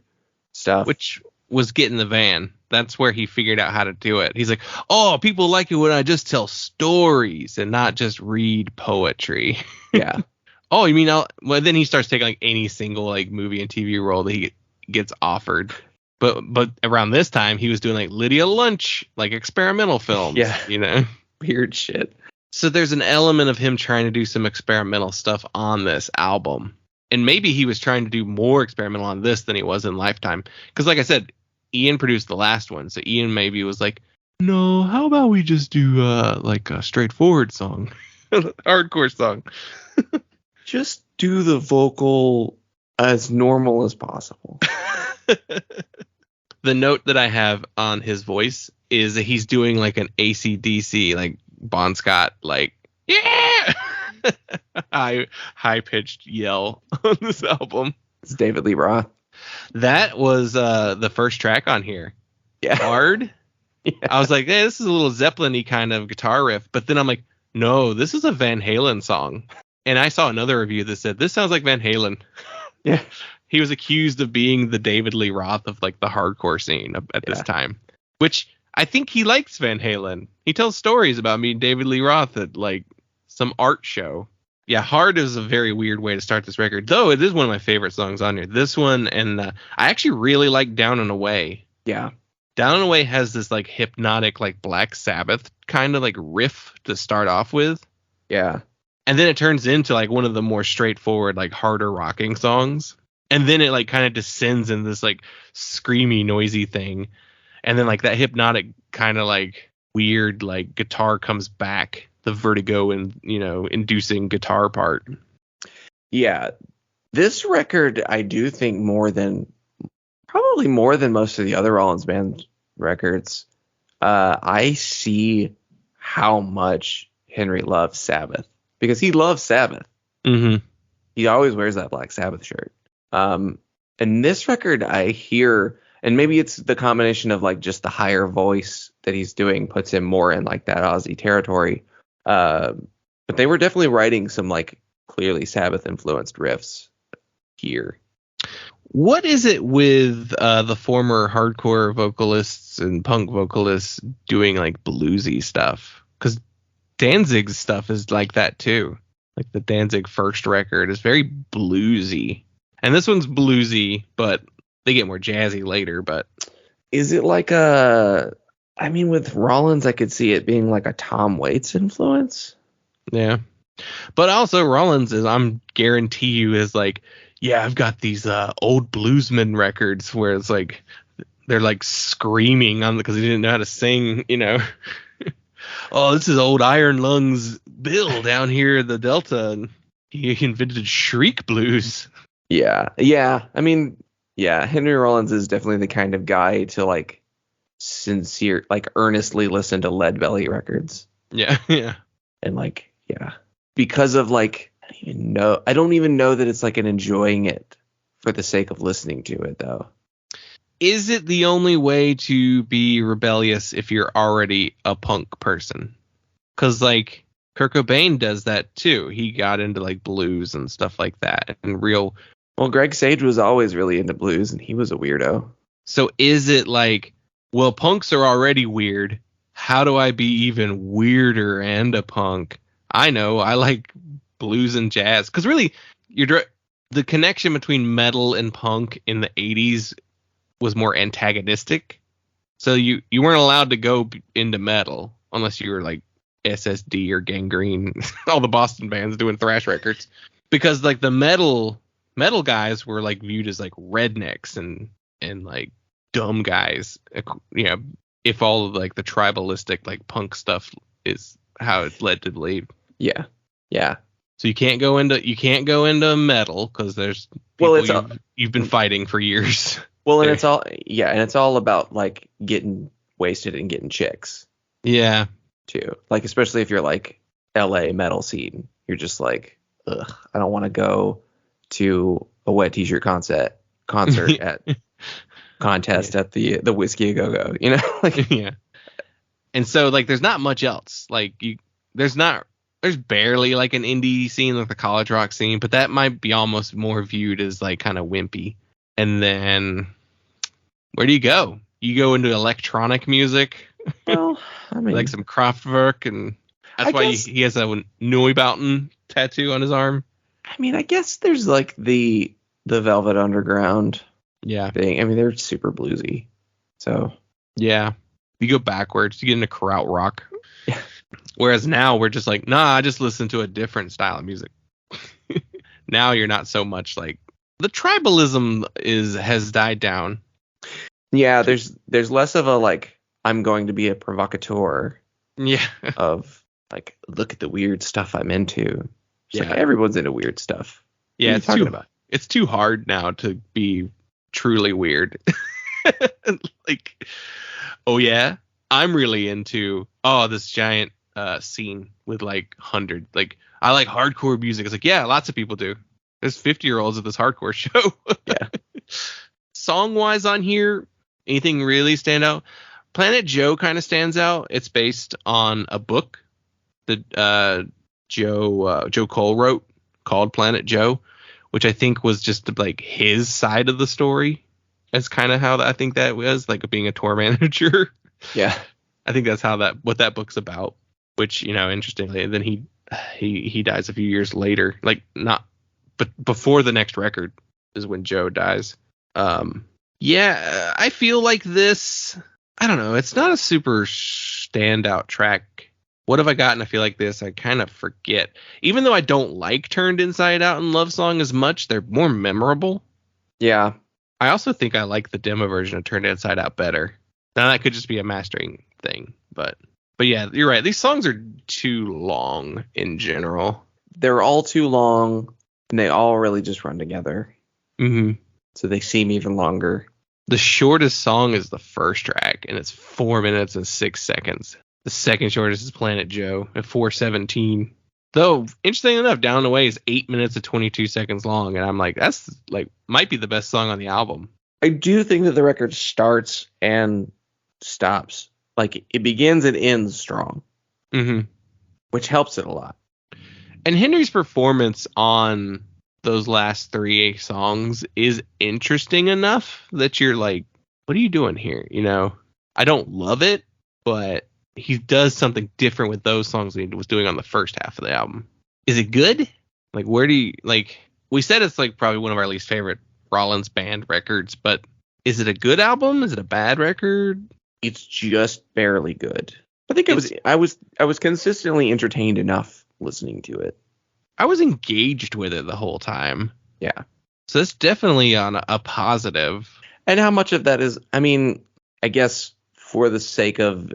stuff. Which was Get in the Van. That's where he figured out how to do it. He's like, oh, people like it when I just tell stories and not just read poetry. Yeah. Oh, you mean well, then he starts taking like any single like movie and TV role that he gets offered. But around this time he was doing like Lydia Lunch, like experimental films. Yeah. Weird shit. So there's an element of him trying to do some experimental stuff on this album. And maybe he was trying to do more experimental on this than he was in Lifetime. Because like I said, Ian produced the last one. So Ian maybe was like, no, how about we just do like a straightforward song, hardcore song. Just do the vocal as normal as possible. The note that I have on his voice is that he's doing like an AC/DC, like Bon Scott, like, yeah, high pitched yell on this album. It's David Lee Roth. That was the first track on here. Yeah. Hard. Yeah. I was like, hey, this is a little Zeppelin-y kind of guitar riff. But then I'm like, no, this is a Van Halen song. And I saw another review that said, this sounds like Van Halen. Yeah. He was accused of being the David Lee Roth of like the hardcore scene at this time, which I think he likes Van Halen. He tells stories about meeting David Lee Roth at like some art show. Yeah, Hard is a very weird way to start this record, though it is one of my favorite songs on here. This one, and I actually really like Down and Away. Yeah. Down and Away has this like hypnotic, like Black Sabbath kind of like riff to start off with. Yeah. And then it turns into like one of the more straightforward, like harder rocking songs. And then it like kind of descends in this like screamy, noisy thing. And then like that hypnotic kind of like weird like guitar comes back, the vertigo and, inducing guitar part. Yeah. This record, I do think probably more than most of the other Rollins Band records, I see how much Henry loves Sabbath, because he loves Sabbath. Mm-hmm. He always wears that Black Sabbath shirt. And this record I hear, and maybe it's the combination of like just the higher voice that he's doing puts him more in like that Ozzy territory. But they were definitely writing some like clearly Sabbath influenced riffs here. What is it with the former hardcore vocalists and punk vocalists doing like bluesy stuff? Because Danzig's stuff is like that too. Like the Danzig first record is very bluesy. And this one's bluesy, but they get more jazzy later. But is it like with Rollins, I could see it being like a Tom Waits influence. Yeah. But also Rollins I'm guarantee you is like, yeah, I've got these old bluesman records where it's like they're like screaming on because he didn't know how to sing, Oh, this is old Iron Lungs Bill down here in the Delta, and he invented shriek blues. Yeah. I mean, yeah, Henry Rollins is definitely the kind of guy to like sincere, like earnestly listen to Lead Belly records. Yeah. And like, yeah, because of like, I don't even know that it's like an enjoying it for the sake of listening to it though. Is it the only way to be rebellious if you're already a punk person? Because like Kurt Cobain does that too. He got into like blues and stuff like that and real. Well, Greg Sage was always really into blues and he was a weirdo. So is it like, well, punks are already weird. How do I be even weirder and a punk? I know I like blues and jazz, because really the connection between metal and punk in the 80s was more antagonistic. So you weren't allowed to go into metal unless you were like SSD or Gangrene, all the Boston bands doing thrash records, because like the metal guys were like viewed as like rednecks and like dumb guys, you know, if all of like the tribalistic like punk stuff is how it's led to believe. Yeah. So you can't go into metal because there's people you've been fighting for years. Well, and it's all about like getting wasted and getting chicks. Yeah. Too. Like, especially if you're like LA metal scene, you're just like, ugh, I don't want to go to a Wet T-shirt concert at contest at the Whiskey A Go Go, you know? Like, yeah. And so like there's not much else. Like there's barely like an indie scene like the college rock scene, but that might be almost more viewed as like kind of wimpy. And then where do you go? You go into electronic music. Well, I mean, like some Kraftwerk, and that's why he has a Neubauten tattoo on his arm. I mean, I guess there's like the Velvet Underground thing. I mean, they're super bluesy. So yeah, you go backwards, you get into krautrock. Yeah. Whereas now we're just like, nah, I just listen to a different style of music. Now you're not so much like the tribalism has died down. Yeah, there's less of a like, I'm going to be a provocateur. Yeah. Of like, look at the weird stuff I'm into. It's like everyone's into weird stuff. Yeah, it's too hard now to be truly weird. Like, oh yeah, I'm really into this giant scene with like 100. Like, I like hardcore music. It's like, yeah, lots of people do. There's 50-year-olds at this hardcore show. Yeah. Song wise on here, anything really stand out? Planet Joe kind of stands out. It's based on a book that Joe Cole wrote called Planet Joe, which I think was just like his side of the story. That's kind of how I think that was, like being a tour manager. Yeah, I think that's what that book's about. Which, you know, interestingly, then he dies a few years later. Like but before the next record is when Joe dies. Yeah, I feel like this. I don't know. It's not a super standout track. What have I gotten? I feel like this. I kind of forget. Even though I don't like Turned Inside Out and Love Song as much, they're more memorable. Yeah. I also think I like the demo version of Turned Inside Out better. Now that could just be a mastering thing, but yeah, you're right. These songs are too long in general. They're all too long, and they all really just run together. Mm-hmm. So they seem even longer. The shortest song is the first track, and it's 4 minutes and 6 seconds. The second shortest is Planet Joe at 4:17. Though, interesting enough, Down the Way is 8 minutes and 22 seconds long, and I'm like, that's like might be the best song on the album. I do think that the record starts and stops. Like, it begins and ends strong. Mm-hmm. Which helps it a lot. And Henry's performance on those last 3 songs is interesting enough that you're like, what are you doing here? You know, I don't love it, but he does something different with those songs than he was doing on the first half of the album. Is it good? Like, where do you, like, we said it's like probably one of our least favorite Rollins Band records, but is it a good album? Is it a bad record? It's just barely good. I think I was consistently entertained enough listening to it. I was engaged with it the whole time. Yeah. So it's definitely on a positive. And how much of that is, I mean, I guess for the sake of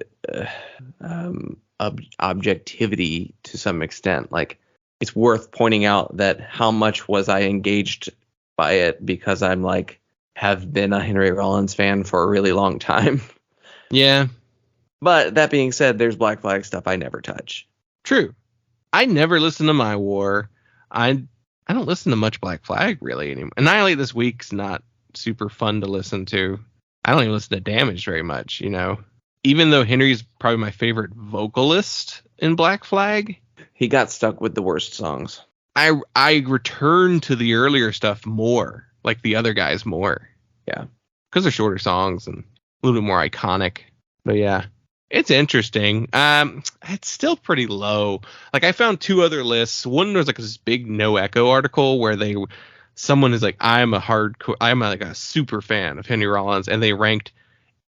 objectivity to some extent, like, it's worth pointing out that how much was I engaged by it because I'm like, have been a Henry Rollins fan for a really long time. Yeah. But that being said, there's Black Flag stuff I never touch. True. I never listen to My War. I don't listen to much Black Flag really anymore. Annihilate This Week's not super fun to listen to. I don't even listen to Damaged very much, you know. Even though Henry's probably my favorite vocalist in Black Flag, he got stuck with the worst songs. I return to the earlier stuff more, like the other guys more. Yeah. Because they're shorter songs and a little bit more iconic. But yeah. It's interesting. It's still pretty low. Like, I found 2 other lists. One was like this big No Echo article where someone is like, I'm like a super fan of Henry Rollins, and they ranked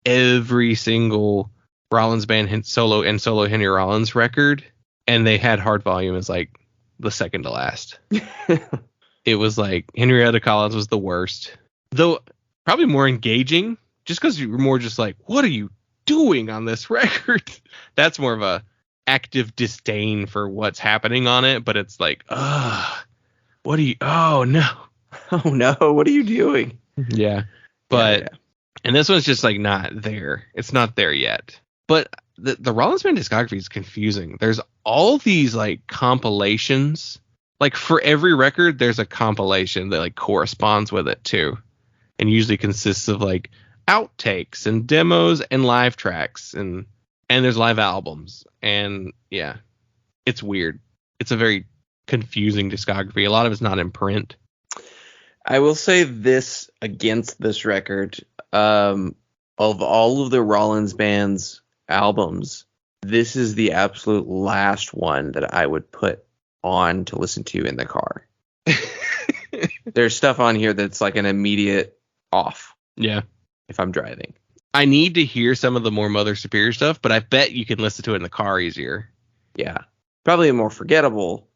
every single Rollins Band solo Henry Rollins record, and they had Hard Volume as like the second to last. It was like Henrietta Collins was the worst, though probably more engaging, just because you were more just like, what are you doing on this record? That's more of a active disdain for what's happening on it, but it's like, what are you? Oh no, what are you doing? Yeah, but and this one's just like not there. It's not there yet. But the Rollins Band discography is confusing. There's all these like compilations. Like for every record, there's a compilation that like corresponds with it too, and usually consists of like outtakes and demos and live tracks, and there's live albums, and yeah, it's weird. It's a very confusing discography. A lot of it's not in print. I will say this against this record, of all of the Rollins Band's albums, this is the absolute last one that I would put on to listen to in the car. There's stuff on here that's like an immediate off. Yeah. If I'm driving. I need to hear some of the more Mother Superior stuff, but I bet you can listen to it in the car easier. Yeah. Probably more forgettable.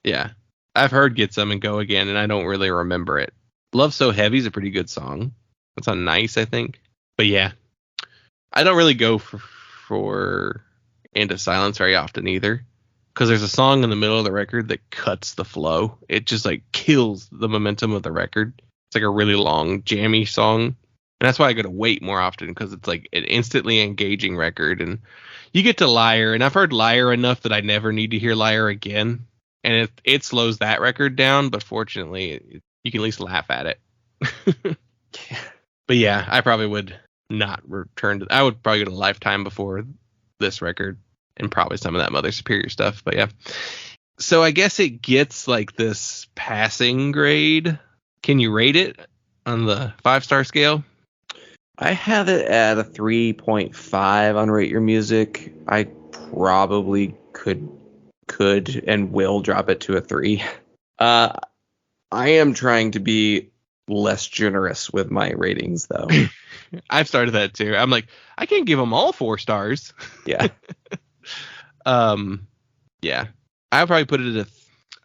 Yeah. I've heard Get Some and Go Again, and I don't really remember it. Love So Heavy is a pretty good song. It's on Nice, I think. But yeah, I don't really go for Into Silence very often either, because there's a song in the middle of the record that cuts the flow. It just like kills the momentum of the record. It's like a really long, jammy song. And that's why I go to Wait more often, because it's like an instantly engaging record. And you get to Liar, and I've heard Liar enough that I never need to hear Liar again. And it slows that record down, but fortunately, you can at least laugh at it. But yeah, I probably would not return to... I would probably go to Lifetime before this record, and probably some of that Mother Superior stuff. But yeah. So I guess it gets like this passing grade. Can you rate it on the 5-star scale? I have it at a 3.5 on Rate Your Music. I probably could and will drop it to a 3. I am trying to be less generous with my ratings, though. I've started that too. I'm like, I can't give them all 4 stars. Yeah. Yeah. I'll probably put it at a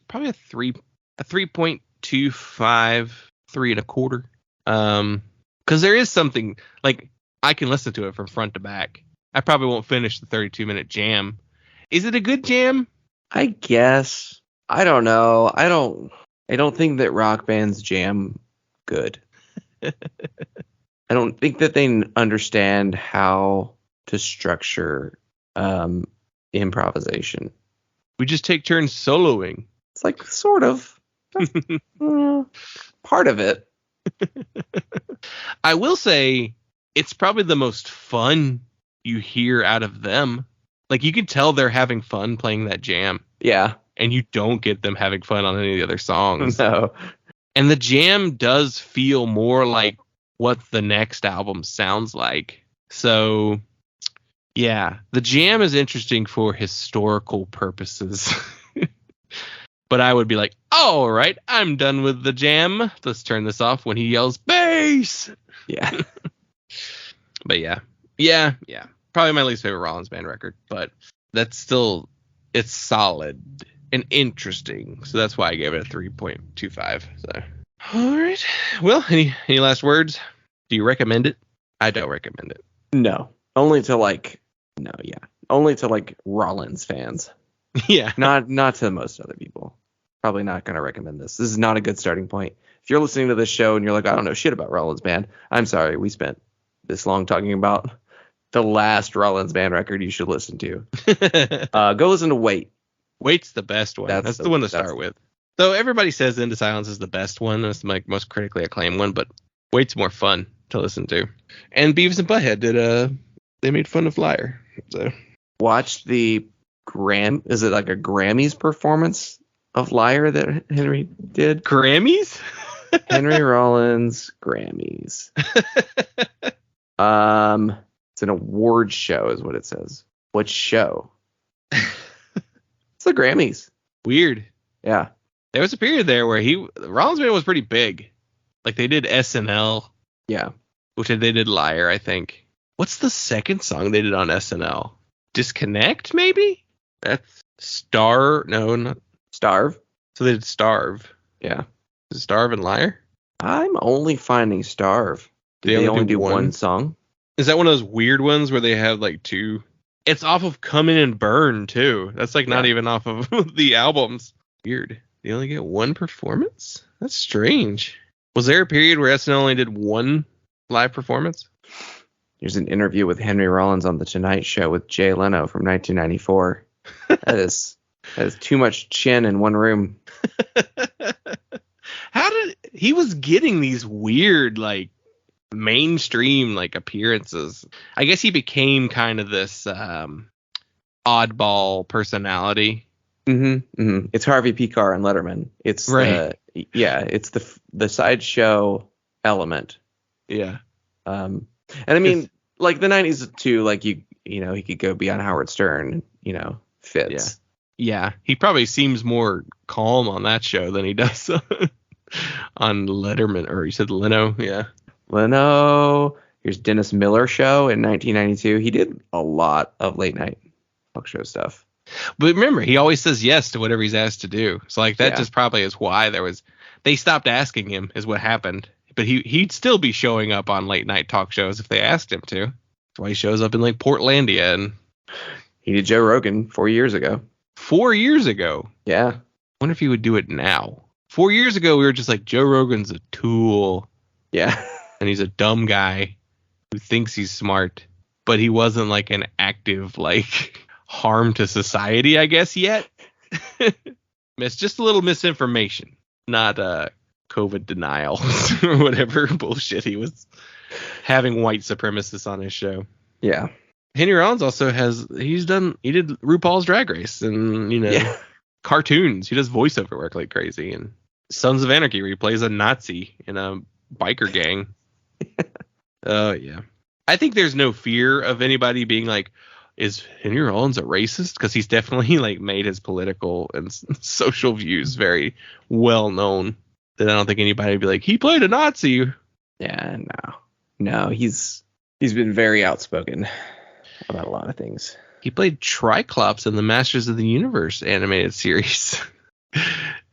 3.25, 3.25. Because there is something like I can listen to it from front to back. I probably won't finish the 32-minute jam. Is it a good jam? I guess. I don't know. I don't think that rock bands jam good. I don't think that they understand how to structure improvisation. We just take turns soloing. It's like sort of part of it. I will say it's probably the most fun you hear out of them. Like you can tell they're having fun playing that jam. Yeah. And you don't get them having fun on any of the other songs. No. And the jam does feel more like what the next album sounds like. So, yeah, the jam is interesting for historical purposes. But I would be like, all right, I'm done with the jam. Let's turn this off when he yells bass. Yeah. But yeah. Probably my least favorite Rollins Band record, but that's still, it's solid and interesting. So that's why I gave it a 3.25. So, all right. Well, any last words? Do you recommend it? I don't recommend it. No. Only to Rollins fans. Yeah. Not to most other people. Probably not going to recommend this. This is not a good starting point. If you're listening to this show and you're like, I don't know shit about Rollins Band, I'm sorry. We spent this long talking about the last Rollins Band record you should listen to. Go listen to Wait. Wait's the best one. That's the one to start with. Though everybody says Into Silence is the best one. It's my most critically acclaimed one, but Wait's more fun to listen to. And Beavis and Butthead they made fun of Liar. So watch the is it like a Grammys performance of Liar that Henry did? Grammys? Henry Rollins Grammys. It's an award show is what it says. What show? It's the Grammys. Weird. Yeah. There was a period there where Rollins Band was pretty big. Like they did SNL. Yeah. Which they did Liar, I think. What's the second song they did on SNL? Disconnect, maybe? That's not Starve. So they did Starve. Yeah. Is it Starve and Liar? I'm only finding Starve. Did they only do one song? Is that one of those weird ones where they have like two? It's off of Come In and Burn too. That's like not even off of the albums. Weird. They only get one performance? That's strange. Was there a period where SNL only did one live performance? There's an interview with Henry Rollins on The Tonight Show with Jay Leno from 1994. That is too much chin in one room. He was getting these weird like mainstream like appearances? I guess he became kind of this oddball personality. It's Harvey Picar and Letterman. It's right. It's the sideshow element. Yeah. And I mean, like the 90s too. Like he could go be on Howard Stern. Fits. Yeah. He probably seems more calm on that show than he does on Letterman. Or you said Leno. Yeah. Leno. Here's Dennis Miller show in 1992. He did a lot of late night talk show stuff. But remember, he always says yes to whatever he's asked to do. So like that just probably is why they stopped asking him is what happened. But he'd still be showing up on late night talk shows if they asked him to. That's why he shows up in like Portlandia. And he did Joe Rogan 4 years ago. 4 years ago? Yeah. I wonder if he would do it now. 4 years ago, we were just like, Joe Rogan's a tool. Yeah. And he's a dumb guy who thinks he's smart. But he wasn't like an active like harm to society, I guess, yet. It's just a little misinformation, not COVID denial or whatever bullshit he was having white supremacists on his show. Yeah. Henry Rollins also he did RuPaul's Drag Race and, cartoons. He does voiceover work like crazy. And Sons of Anarchy, where he plays a Nazi in a biker gang. Oh, yeah. I think there's no fear of anybody being like, is Henry Rollins a racist? Because he's definitely like made his political and social views very well known. That I don't think anybody would be like, he played a Nazi. Yeah, no, he's been very outspoken about a lot of things. He played Triclops in the Masters of the Universe animated series.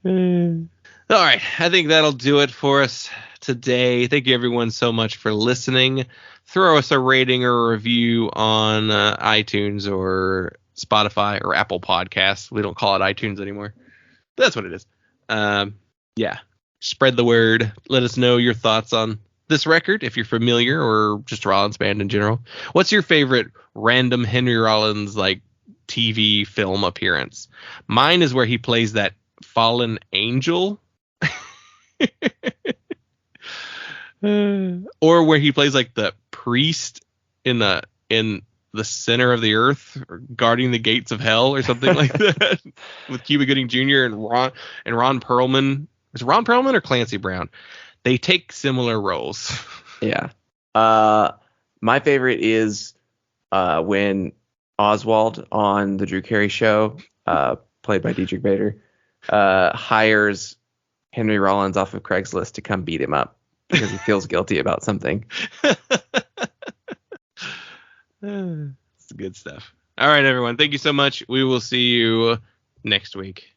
All right, I think that'll do it for us today. Thank you everyone so much for listening. Throw us a rating or a review on iTunes or Spotify or Apple Podcasts. We don't call it iTunes anymore. That's what it is. Yeah. Spread the word. Let us know your thoughts on this record, if you're familiar, or just Rollins Band in general. What's your favorite random Henry Rollins like TV film appearance? Mine is where he plays that fallen angel. Or where he plays like the priest in the center of the earth, or guarding the gates of hell, or something like that, with Cuba Gooding Jr. and Ron Perlman. Is it Ron Perlman or Clancy Brown? They take similar roles. Yeah. My favorite is when Oswald on the Drew Carey Show, played by Dietrich Bader, hires Henry Rollins off of Craigslist to come beat him up because he feels guilty about something. It's good stuff. All right, everyone. Thank you so much. We will see you next week.